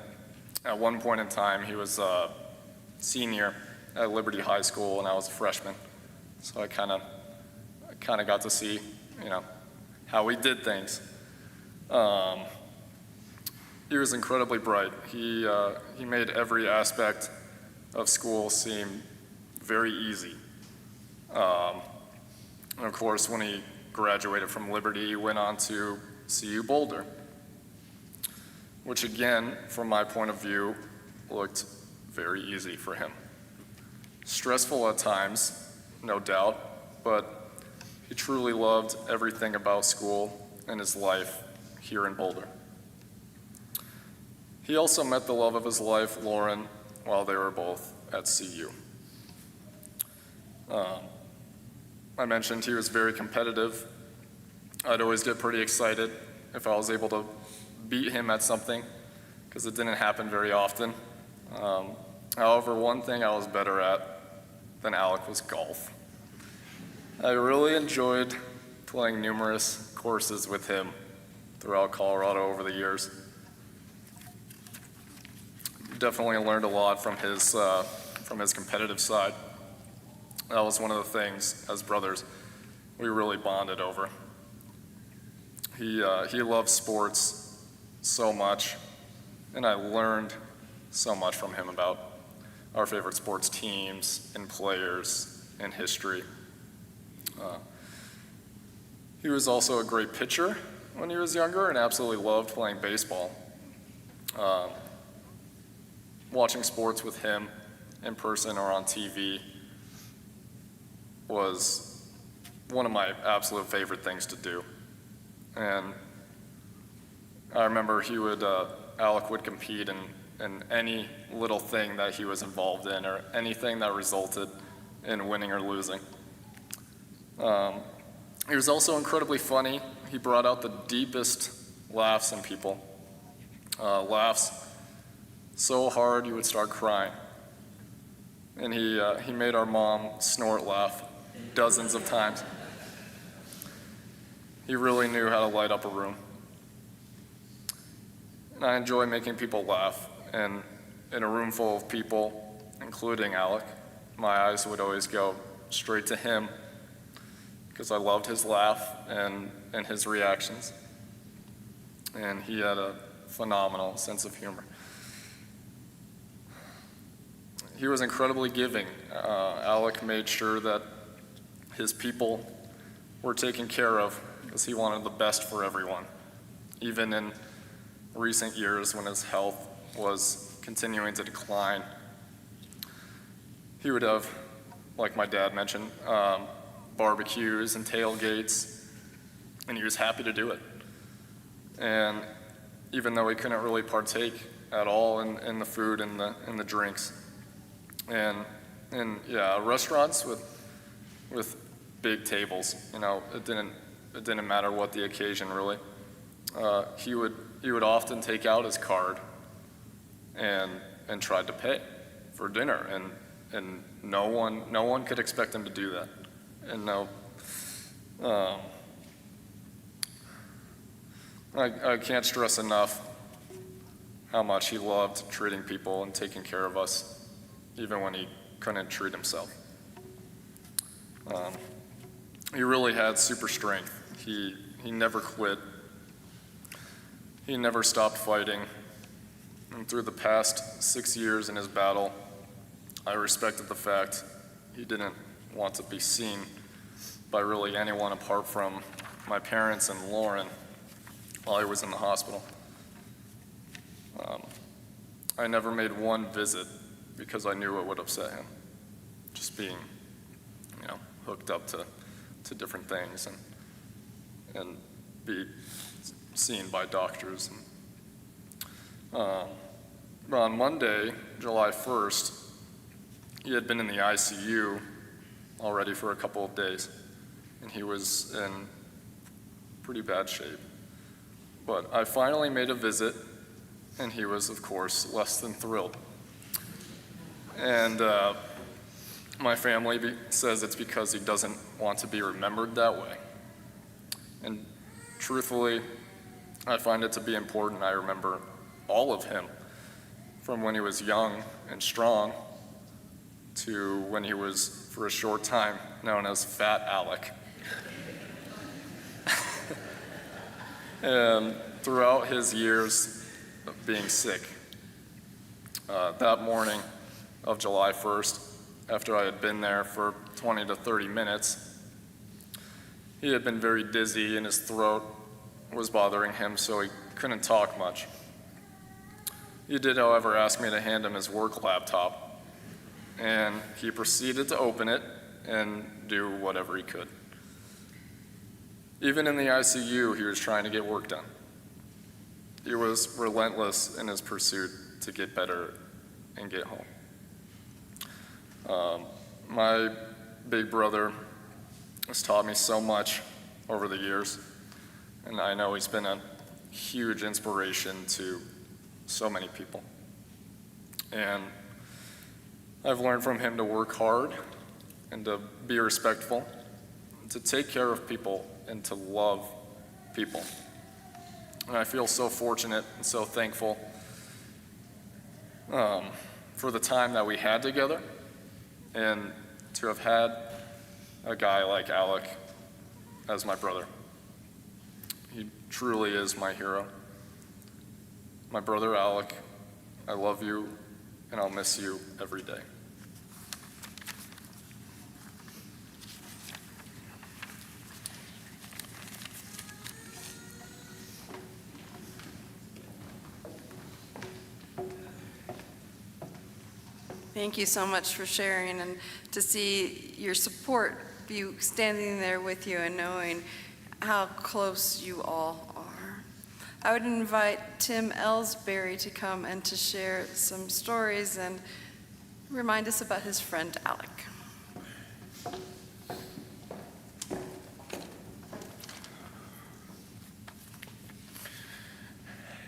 at one point in time, he was a senior at Liberty High School, and I was a freshman. So I kind of got to see, how we did things. He was incredibly bright. He made every aspect of school seem very easy. And of course, when he graduated from Liberty, he went on to CU Boulder, which again, from my point of view, looked very easy for him. Stressful at times, no doubt, but he truly loved everything about school and his life here in Boulder. He also met the love of his life, Lauren, while they were both at CU. I mentioned he was very competitive. I'd always get pretty excited if I was able to beat him at something, because it didn't happen very often. However, one thing I was better at than Alec was golf. I really enjoyed playing numerous courses with him throughout Colorado over the years. Definitely learned a lot from his competitive side. That was one of the things, as brothers, we really bonded over. He loved sports so much, and I learned so much from him about our favorite sports teams and players and history. He was also a great pitcher when he was younger and absolutely loved playing baseball. Watching sports with him in person or on TV was one of my absolute favorite things to do. And I remember Alec would compete in any little thing that he was involved in or anything that resulted in winning or losing. He was also incredibly funny. He brought out the deepest laughs in people. Laughs so hard you would start crying. And he made our mom snort laugh dozens of times. He really knew how to light up a room. And I enjoy making people laugh. And in a room full of people, including Alec, my eyes would always go straight to him because I loved his laugh and his reactions. And he had a phenomenal sense of humor. He was incredibly giving. Alec made sure that his people were taken care of because he wanted the best for everyone, even in recent years when his health was continuing to decline. He would have, like my dad mentioned, barbecues and tailgates, and he was happy to do it. And even though he couldn't really partake at all in the food and the drinks, and restaurants with big tables, it It didn't matter what the occasion, really. He would often take out his card and tried to pay for dinner, and no one could expect him to do that. And no, I can't stress enough how much he loved treating people and taking care of us, even when he couldn't treat himself. He really had super strength. He never quit. He never stopped fighting. And through the past 6 years in his battle, I respected the fact he didn't want to be seen by really anyone apart from my parents and Lauren while he was in the hospital. I never made one visit because I knew it would upset him, just being, hooked up to different things and be seen by doctors. On Monday, July 1st, he had been in the ICU already for a couple of days, and he was in pretty bad shape. But I finally made a visit, and he was, of course, less than thrilled. And my family says it's because he doesn't want to be remembered that way. And truthfully, I find it to be important I remember all of him, from when he was young and strong to when he was, for a short time, known as Fat Alec. And throughout his years of being sick, that morning of July 1st, after I had been there for 20 to 30 minutes, he had been very dizzy and his throat was bothering him, so he couldn't talk much. He did, however, ask me to hand him his work laptop, and he proceeded to open it and do whatever he could. Even in the ICU, he was trying to get work done. He was relentless in his pursuit to get better and get home. My big brother has taught me so much over the years, and I know he's been a huge inspiration to so many people. And I've learned from him to work hard and to be respectful, to take care of people and to love people. And I feel so fortunate and so thankful for the time that we had together, and to have had a guy like Alec as my brother. He truly is my hero. My brother Alec, I love you, and I'll miss you every day. Thank you so much for sharing, and to see your support, you standing there with you and knowing how close you all are. I would invite Tim Ellsbury to come and to share some stories and remind us about his friend Alec.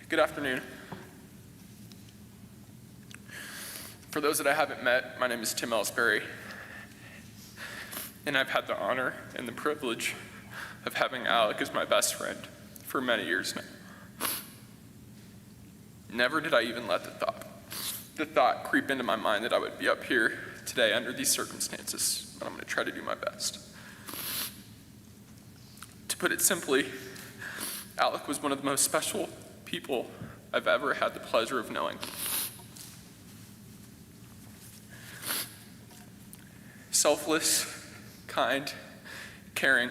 Good afternoon. For those that I haven't met, my name is Tim Ellsbury, and I've had the honor and the privilege of having Alec as my best friend for many years now. Never did I even let the thought creep into my mind that I would be up here today under these circumstances, and I'm going to try to do my best. To put it simply, Alec was one of the most special people I've ever had the pleasure of knowing. Selfless, kind, caring,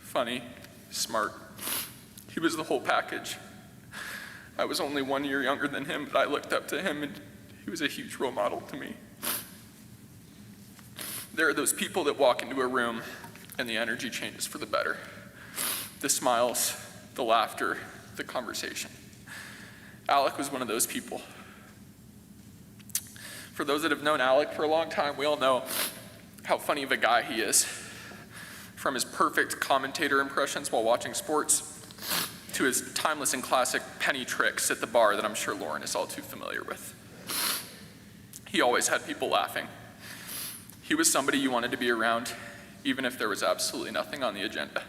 funny, smart. He was the whole package. I was only 1 year younger than him, but I looked up to him, and he was a huge role model to me. There are those people that walk into a room and the energy changes for the better. The smiles, the laughter, the conversation. Alec was one of those people. For those that have known Alec for a long time, we all know how funny of a guy he is. From his perfect commentator impressions while watching sports, to his timeless and classic penny tricks at the bar that I'm sure Lauren is all too familiar with. He always had people laughing. He was somebody you wanted to be around, even if there was absolutely nothing on the agenda.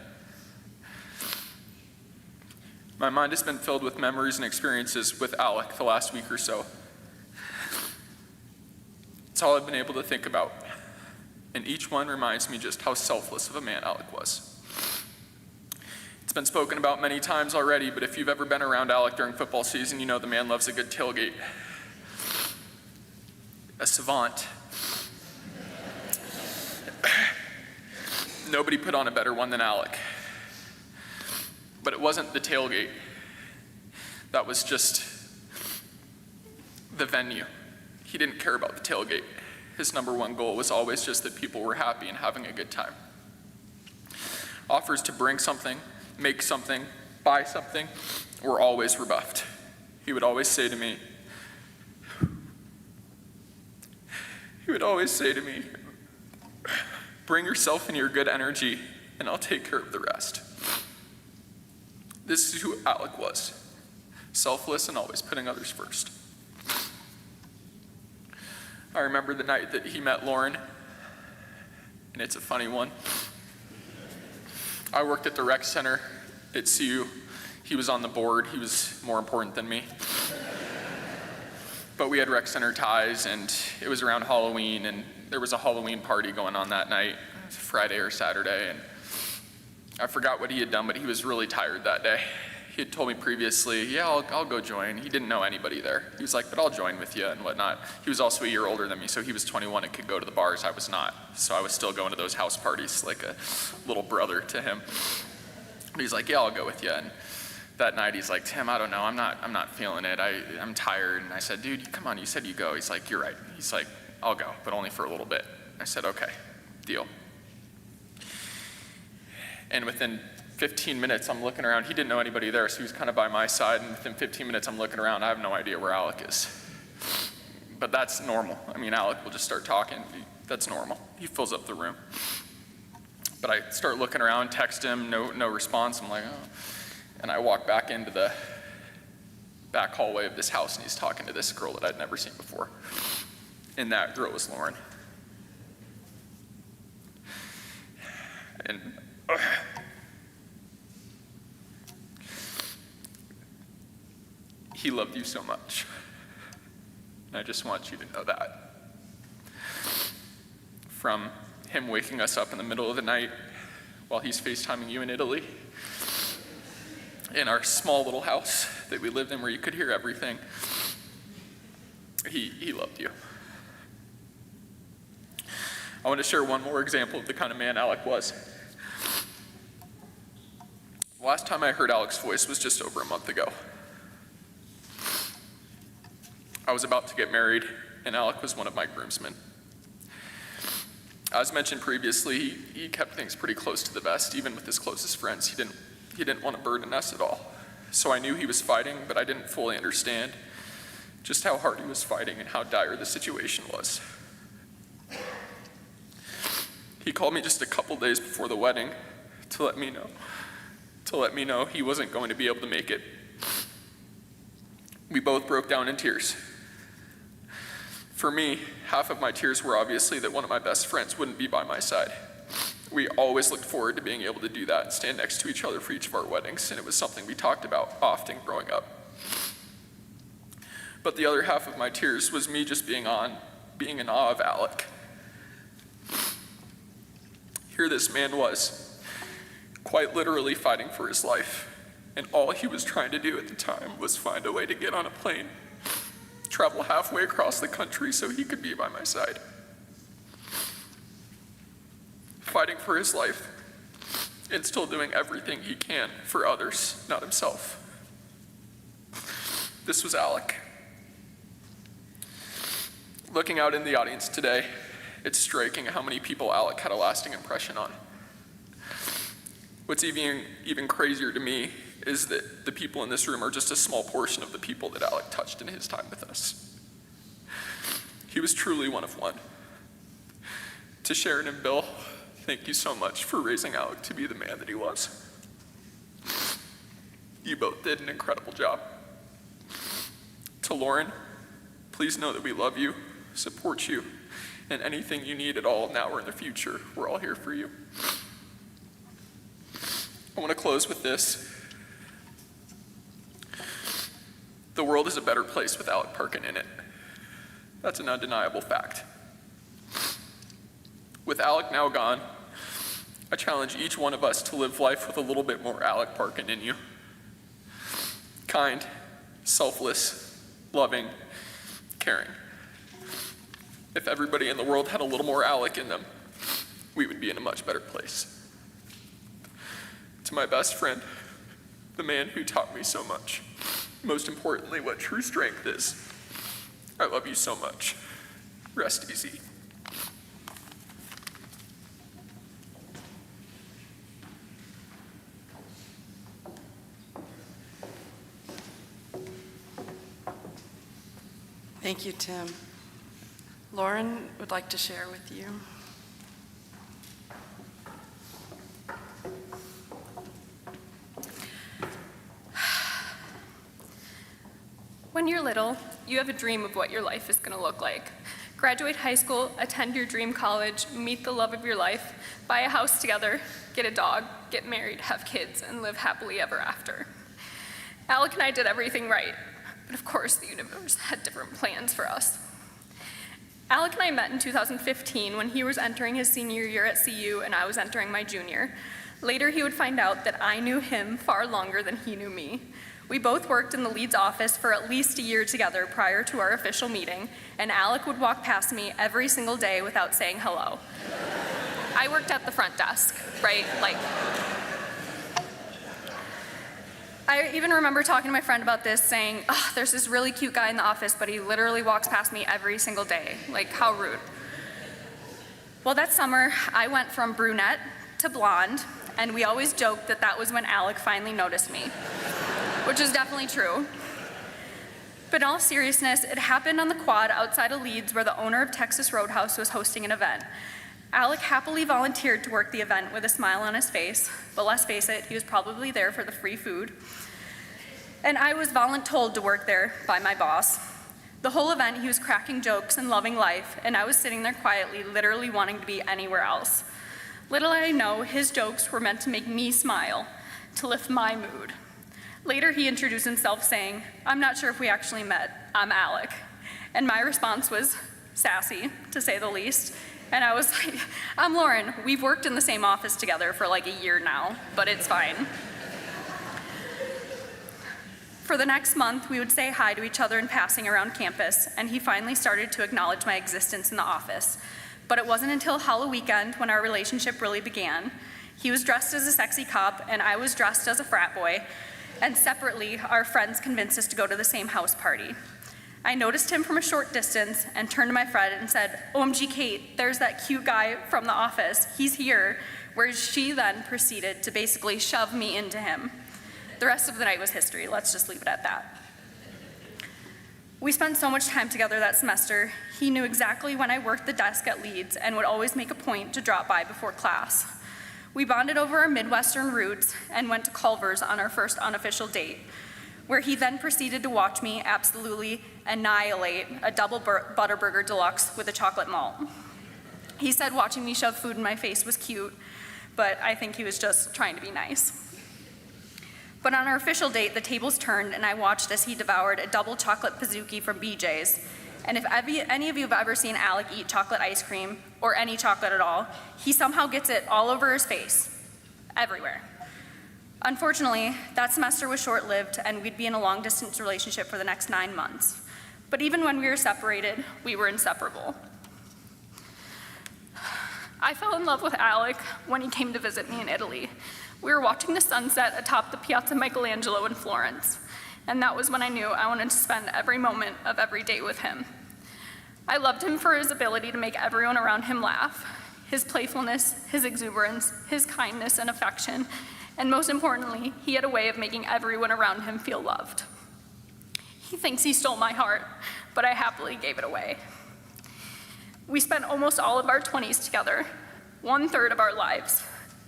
My mind has been filled with memories and experiences with Alec the last week or so. It's all I've been able to think about, and each one reminds me just how selfless of a man Alec was. It's been spoken about many times already, but if you've ever been around Alec during football season, you know the man loves a good tailgate. A savant. Nobody put on a better one than Alec. But it wasn't the tailgate. That was just the venue. He didn't care about the tailgate. His number one goal was always just that people were happy and having a good time. Offers to bring something, make something, buy something, were always rebuffed. He would always say to me, bring yourself and your good energy, and I'll take care of the rest. This is who Alec was, selfless and always putting others first. I remember the night that he met Lauren, and it's a funny one. I worked at the rec center at CU. He was on the board. He was more important than me. But we had rec center ties, and it was around Halloween, and there was a Halloween party going on that night, Friday or Saturday, and I forgot what he had done, but he was really tired that day. He had told me previously, yeah, I'll go join. He didn't know anybody there. He was like, but I'll join with you and whatnot. He was also a year older than me, so he was 21 and could go to the bars. I was not. So I was still going to those house parties like a little brother to him. And he's like, yeah, I'll go with you. And that night he's like, Tim, I don't know. I'm not feeling it. I'm tired. And I said, dude, come on. You said you go. He's like, you're right. He's like, I'll go, but only for a little bit. I said, okay, deal. And within 15 minutes, I'm looking around. He didn't know anybody there, so he was kind of by my side. And within 15 minutes, I'm looking around. I have no idea where Alec is. But that's normal. I mean, Alec will just start talking. That's normal. He fills up the room. But I start looking around, text him, no response. I'm like, oh. And I walk back into the back hallway of this house, and he's talking to this girl that I'd never seen before. And that girl was Lauren. And he loved you so much. And I just want you to know that. From him waking us up in the middle of the night while he's FaceTiming you in Italy, in our small little house that we lived in where you could hear everything, he loved you. I want to share one more example of the kind of man Alec was. The last time I heard Alec's voice was just over a month ago. I was about to get married, and Alec was one of my groomsmen. As mentioned previously, he kept things pretty close to the vest, even with his closest friends. He didn't want to burden us at all. So I knew he was fighting, but I didn't fully understand just how hard he was fighting and how dire the situation was. He called me just a couple days before the wedding to let me know he wasn't going to be able to make it. We both broke down in tears. For me, half of my tears were obviously that one of my best friends wouldn't be by my side. We always looked forward to being able to do that and stand next to each other for each of our weddings, and it was something we talked about often growing up. But the other half of my tears was me just being in awe of Alec. Here this man was, quite literally fighting for his life, and all he was trying to do at the time was find a way to get on a plane, travel halfway across the country so he could be by my side. Fighting for his life, and still doing everything he can for others, not himself. This was Alec. Looking out in the audience today, it's striking how many people Alec had a lasting impression on. What's even crazier to me is that the people in this room are just a small portion of the people that Alec touched in his time with us. He was truly one of one. To Sharon and Bill, thank you so much for raising Alec to be the man that he was. You both did an incredible job. To Lauren, please know that we love you, support you, and anything you need at all now or in the future, we're all here for you. I want to close with this. The world is a better place with Alec Parkin in it. That's an undeniable fact. With Alec now gone, I challenge each one of us to live life with a little bit more Alec Parkin in you. Kind, selfless, loving, caring. If everybody in the world had a little more Alec in them, we would be in a much better place. To my best friend, the man who taught me so much, most importantly, what true strength is, I love you so much. Rest easy. Thank you, Tim. Lauren would like to share with you. When you're little, you have a dream of what your life is going to look like. Graduate high school, attend your dream college, meet the love of your life, buy a house together, get a dog, get married, have kids, and live happily ever after. Alec and I did everything right, but of course the universe had different plans for us. Alec and I met in 2015 when he was entering his senior year at CU and I was entering my junior. Later he would find out that I knew him far longer than he knew me. We both worked in the Leeds office for at least a year together prior to our official meeting, and Alec would walk past me every single day without saying hello. I worked at the front desk, right? I even remember talking to my friend about this, saying, oh, there's this really cute guy in the office, but he literally walks past me every single day. Like, how rude. Well, that summer, I went from brunette to blonde, and we always joked that that was when Alec finally noticed me, which is definitely true. But in all seriousness, it happened on the quad outside of Leeds where the owner of Texas Roadhouse was hosting an event. Alec happily volunteered to work the event with a smile on his face, but let's face it, he was probably there for the free food. And I was voluntold to work there by my boss. The whole event, he was cracking jokes and loving life, and I was sitting there quietly, literally wanting to be anywhere else. Little did I know, his jokes were meant to make me smile, to lift my mood. Later, he introduced himself saying, I'm not sure if we actually met, I'm Alec. And my response was sassy, to say the least. And I was like, I'm Lauren. We've worked in the same office together for like a year now, but it's fine. For the next month, we would say hi to each other in passing around campus, and he finally started to acknowledge my existence in the office. But it wasn't until Halloween weekend when our relationship really began. He was dressed as a sexy cop, and I was dressed as a frat boy, and separately, our friends convinced us to go to the same house party. I noticed him from a short distance and turned to my friend and said, OMG, Kate, there's that cute guy from the office. He's here. Where she then proceeded to basically shove me into him. The rest of the night was history. Let's just leave it at that. We spent so much time together that semester. He knew exactly when I worked the desk at Leeds and would always make a point to drop by before class. We bonded over our Midwestern roots and went to Culver's on our first unofficial date, where he then proceeded to watch me absolutely annihilate a double Butterburger Deluxe with a chocolate malt. He said watching me shove food in my face was cute, but I think he was just trying to be nice. But on our official date, the tables turned and I watched as he devoured a double chocolate Pizookie from BJ's. And if any of you have ever seen Alec eat chocolate ice cream, or any chocolate at all, he somehow gets it all over his face, everywhere. Unfortunately, that semester was short-lived and we'd be in a long-distance relationship for the next 9 months. But even when we were separated, we were inseparable. I fell in love with Alec when he came to visit me in Italy. We were watching the sunset atop the Piazza Michelangelo in Florence, and that was when I knew I wanted to spend every moment of every day with him. I loved him for his ability to make everyone around him laugh, his playfulness, his exuberance, his kindness and affection, and most importantly, he had a way of making everyone around him feel loved. He thinks he stole my heart, but I happily gave it away. We spent almost all of our 20s together, 1/3 of our lives.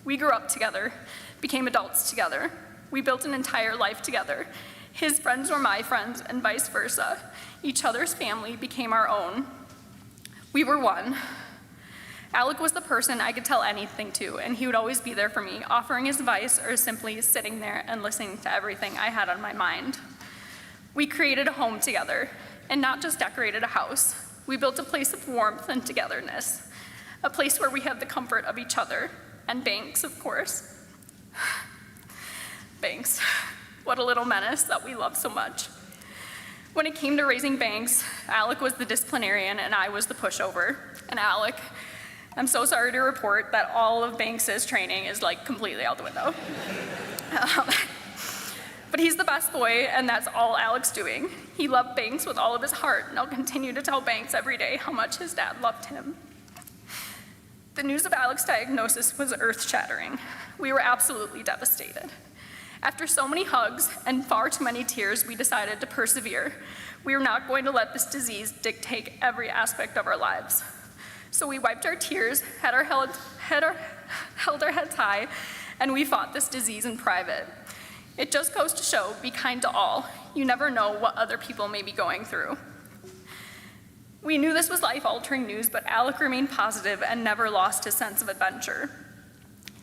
We grew up together, became adults together. We built an entire life together. His friends were my friends, and vice versa. Each other's family became our own. We were one. Alec was the person I could tell anything to, and he would always be there for me, offering his advice or simply sitting there and listening to everything I had on my mind. We created a home together, and not just decorated a house. We built a place of warmth and togetherness, a place where we had the comfort of each other, and Banks, of course. Banks, what a little menace that we love so much. When it came to raising Banks, Alec was the disciplinarian and I was the pushover. And Alec, I'm so sorry to report that all of Banks's training is like completely out the window. But he's the best boy, and that's all Alec's doing. He loved Banks with all of his heart, and I'll continue to tell Banks every day how much his dad loved him. The news of Alec's diagnosis was earth-shattering. We were absolutely devastated. After so many hugs and far too many tears, we decided to persevere. We were not going to let this disease dictate every aspect of our lives. So we wiped our tears, held our heads high, and we fought this disease in private. It just goes to show, be kind to all. You never know what other people may be going through. We knew this was life-altering news, but Alec remained positive and never lost his sense of adventure.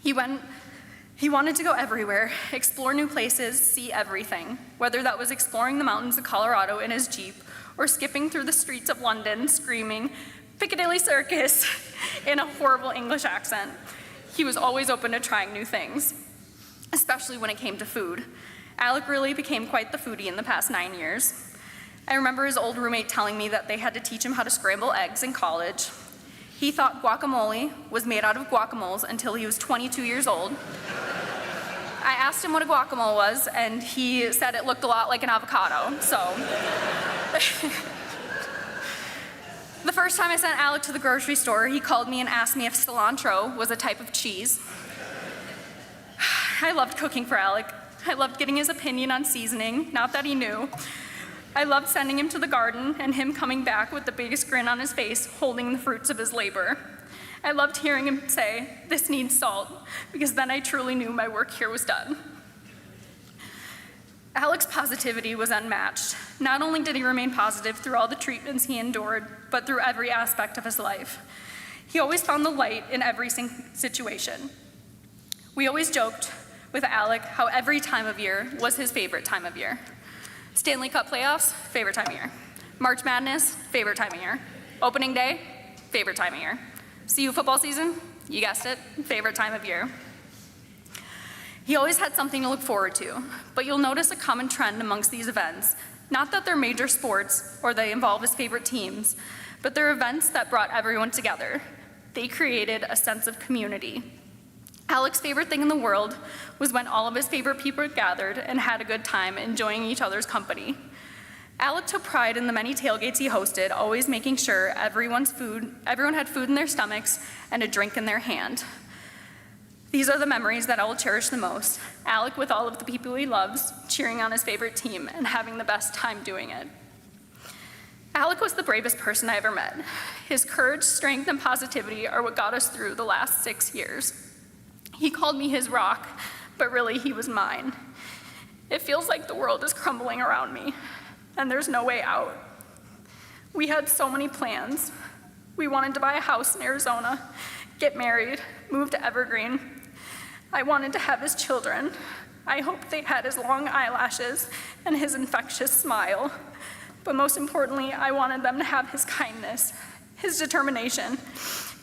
He wanted to go everywhere, explore new places, see everything, whether that was exploring the mountains of Colorado in his Jeep or skipping through the streets of London screaming, "Piccadilly Circus," in a horrible English accent. He was always open to trying new things, especially when it came to food. Alec really became quite the foodie in the past 9 years. I remember his old roommate telling me that they had to teach him how to scramble eggs in college. He thought guacamole was made out of guacamoles until he was 22 years old. I asked him what a guacamole was, and he said it looked a lot like an avocado, so. The first time I sent Alec to the grocery store, he called me and asked me if cilantro was a type of cheese. I loved cooking for Alec. I loved getting his opinion on seasoning, not that he knew. I loved sending him to the garden and him coming back with the biggest grin on his face, holding the fruits of his labor. I loved hearing him say, "This needs salt," because then I truly knew my work here was done. Alec's positivity was unmatched. Not only did he remain positive through all the treatments he endured, but through every aspect of his life. He always found the light in every situation. We always joked with Alec how every time of year was his favorite time of year. Stanley Cup playoffs, favorite time of year. March Madness, favorite time of year. Opening day, favorite time of year. CU football season, you guessed it, favorite time of year. He always had something to look forward to, but you'll notice a common trend amongst these events. Not that they're major sports or they involve his favorite teams, but they're events that brought everyone together. They created a sense of community. Alec's favorite thing in the world was when all of his favorite people gathered and had a good time enjoying each other's company. Alec took pride in the many tailgates he hosted, always making sure everyone had food in their stomachs and a drink in their hand. These are the memories that I will cherish the most. Alec with all of the people he loves, cheering on his favorite team and having the best time doing it. Alec was the bravest person I ever met. His courage, strength, and positivity are what got us through the last 6 years. He called me his rock, but really he was mine. It feels like the world is crumbling around me, and there's no way out. We had so many plans. We wanted to buy a house in Arizona, get married, move to Evergreen. I wanted to have his children. I hoped they had his long eyelashes and his infectious smile. But most importantly, I wanted them to have his kindness, his determination,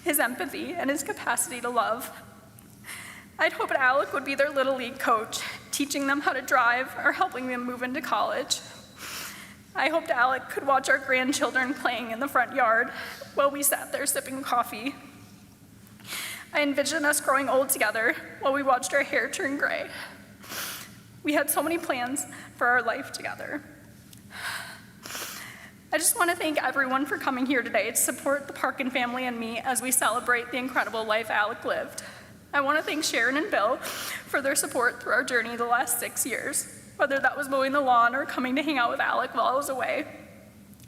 his empathy, and his capacity to love. I'd hoped Alec would be their Little League coach, teaching them how to drive or helping them move into college. I hoped Alec could watch our grandchildren playing in the front yard while we sat there sipping coffee. I envisioned us growing old together while we watched our hair turn gray. We had so many plans for our life together. I just want to thank everyone for coming here today to support the Parkin family and me as we celebrate the incredible life Alec lived. I want to thank Sharon and Bill for their support through our journey the last 6 years, whether that was mowing the lawn or coming to hang out with Alec while I was away.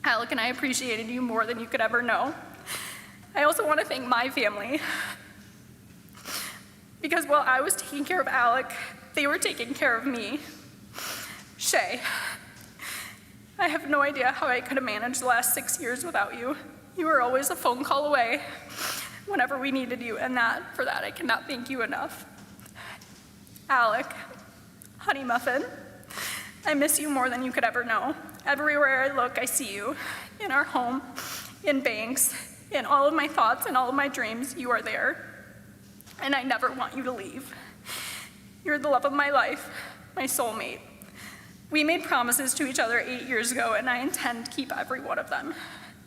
Alec and I appreciated you more than you could ever know. I also want to thank my family. Because while I was taking care of Alec, they were taking care of me. Shay, I have no idea how I could have managed the last 6 years without you. You were always a phone call away whenever we needed you, and for that I cannot thank you enough. Alec, Honey Muffin, I miss you more than you could ever know. Everywhere I look, I see you. In our home, in banks, in all of my thoughts and all of my dreams, you are there. And I never want you to leave. You're the love of my life, my soulmate. We made promises to each other 8 years ago, and I intend to keep every one of them.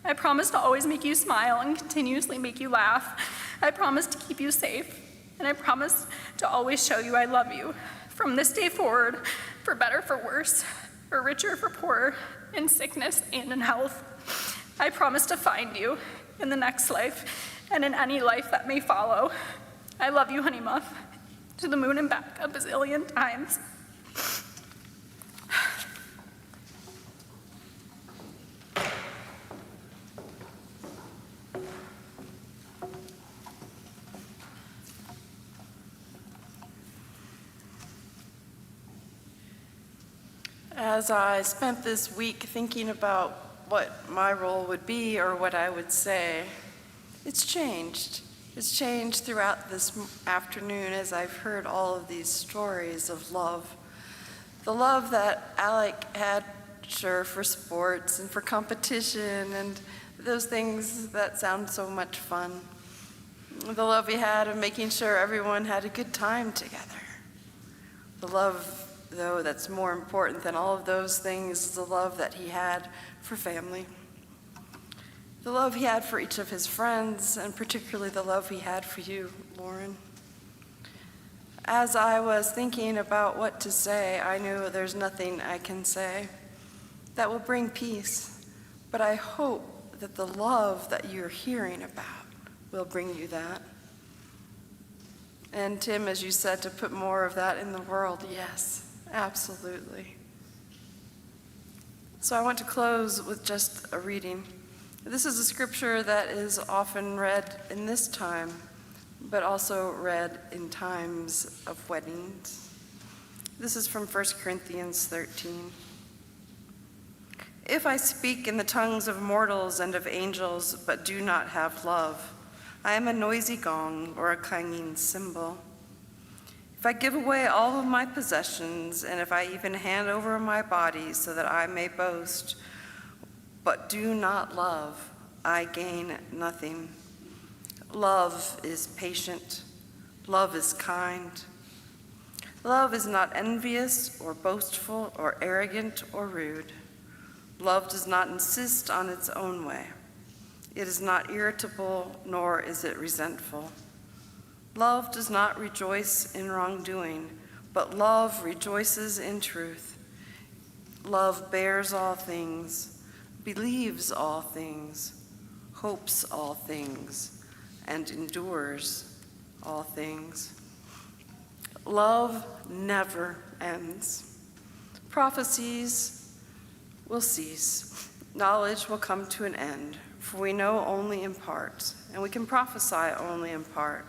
I promise to always make you smile and continuously make you laugh. I promise to keep you safe, and I promise to always show you I love you. From this day forward, for better, for worse, for richer, for poorer, in sickness and in health. I promise to find you in the next life and in any life that may follow. I love you, Honey Muff, to the moon and back a bazillion times. As I spent this week thinking about what my role would be or what I would say, it's changed. It's changed throughout this afternoon as I've heard all of these stories of love. The love that Alec had, sure, for sports and for competition and those things that sound so much fun. The love he had of making sure everyone had a good time together. The love, though, that's more important than all of those things is the love that he had for family. The love he had for each of his friends, and particularly the love he had for you, Lauren. As I was thinking about what to say, I knew there's nothing I can say that will bring peace, but I hope that the love that you're hearing about will bring you that. And Tim, as you said, to put more of that in the world, yes, absolutely. So I want to close with just a reading. This is a scripture that is often read in this time, but also read in times of weddings. This is from 1 Corinthians 13. If I speak in the tongues of mortals and of angels, but do not have love, I am a noisy gong or a clanging cymbal. If I give away all of my possessions, and if I even hand over my body so that I may boast, but do not love, I gain nothing. Love is patient. Love is kind. Love is not envious or boastful or arrogant or rude. Love does not insist on its own way. It is not irritable, nor is it resentful. Love does not rejoice in wrongdoing, but love rejoices in truth. Love bears all things, believes all things, hopes all things, and endures all things. Love never ends. Prophecies will cease. Knowledge will come to an end, for we know only in part, and we can prophesy only in part.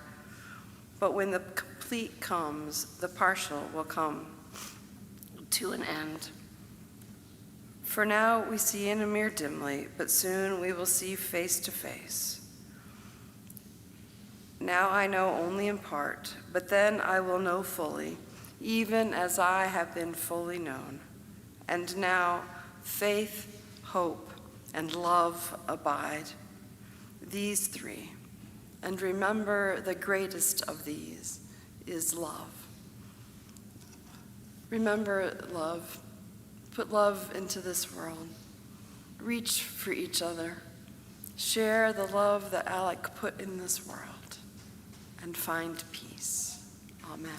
But when the complete comes, the partial will come to an end. For now we see in a mirror dimly, but soon we will see face to face. Now I know only in part, but then I will know fully, even as I have been fully known. And now faith, hope, and love abide, these three. And remember, the greatest of these is love. Remember love. Put love into this world. Reach for each other. Share the love that Alec put in this world. And find peace. Amen.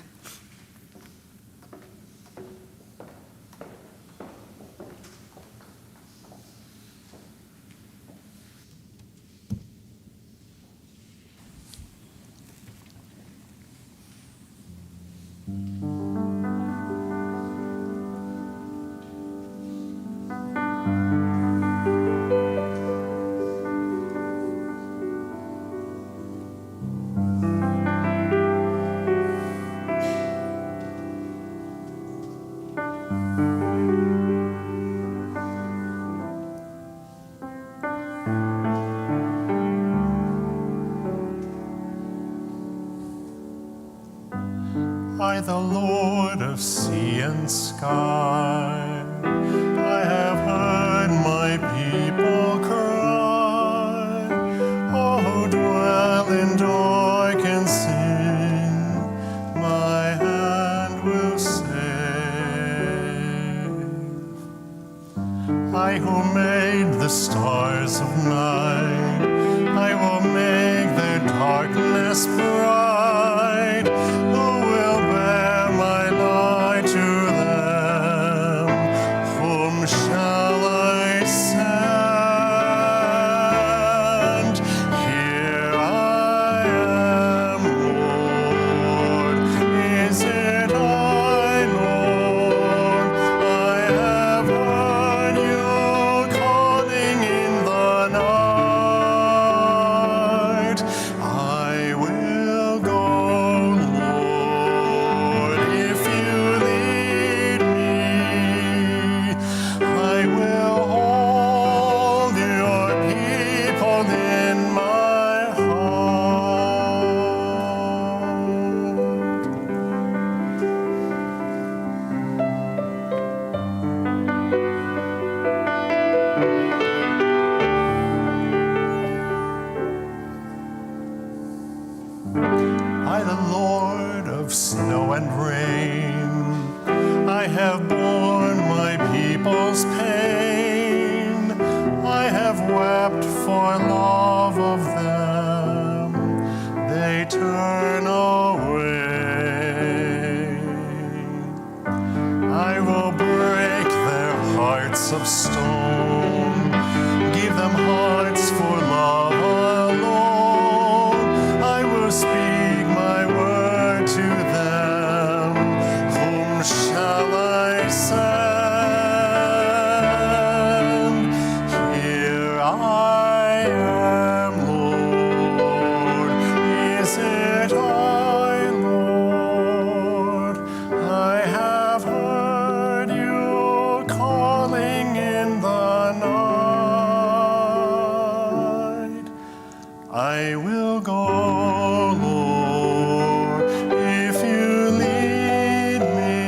Lord of sea and sky. I have heard my people cry. Oh, dwell in dark and sin, my hand will save. I who made the stars of night, I will make their darkness bright. Who will bear my light to them? Whom shall I send? Here I am, Lord. Is it I, Lord? I have heard you calling in the night. I will go, Lord, if you lead me. I will hold your people in my heart. I, the Lord of snow and rain, I have borne my people's pain. I have wept for love of them. They turn away. I will break their hearts of stone, give them hearts for love alone. I will speak my word to them. Whom shall I send? Here I am, Lord. Is it I, Lord? I have heard you calling in the night. I will go, Lord, if you lead me.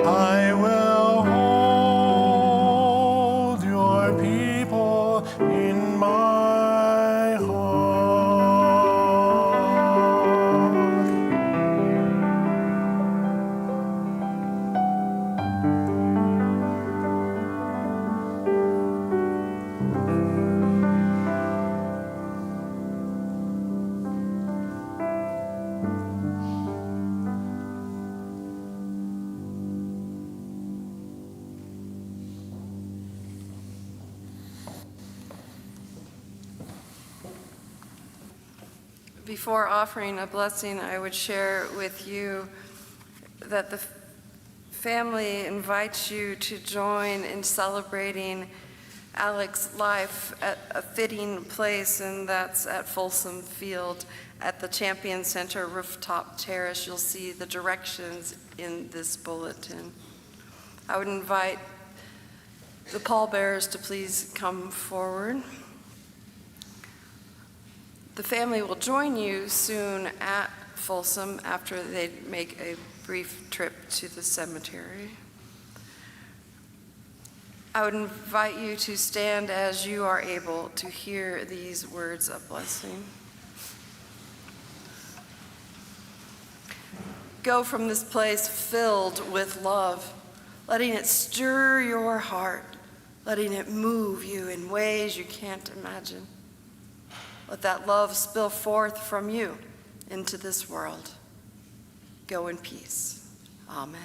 I will hold your people in my heart. Before offering a blessing, I would share with you that the family invites you to join in celebrating Alec's life at a fitting place, and that's at Folsom Field at the Champion Center rooftop terrace. You'll see the directions in this bulletin. I would invite the pallbearers to please come forward. The family will join you soon at Folsom after they make a brief trip to the cemetery. I would invite you to stand as you are able to hear these words of blessing. Go from this place filled with love, letting it stir your heart, letting it move you in ways you can't imagine. Let that love spill forth from you into this world. Go in peace. Amen.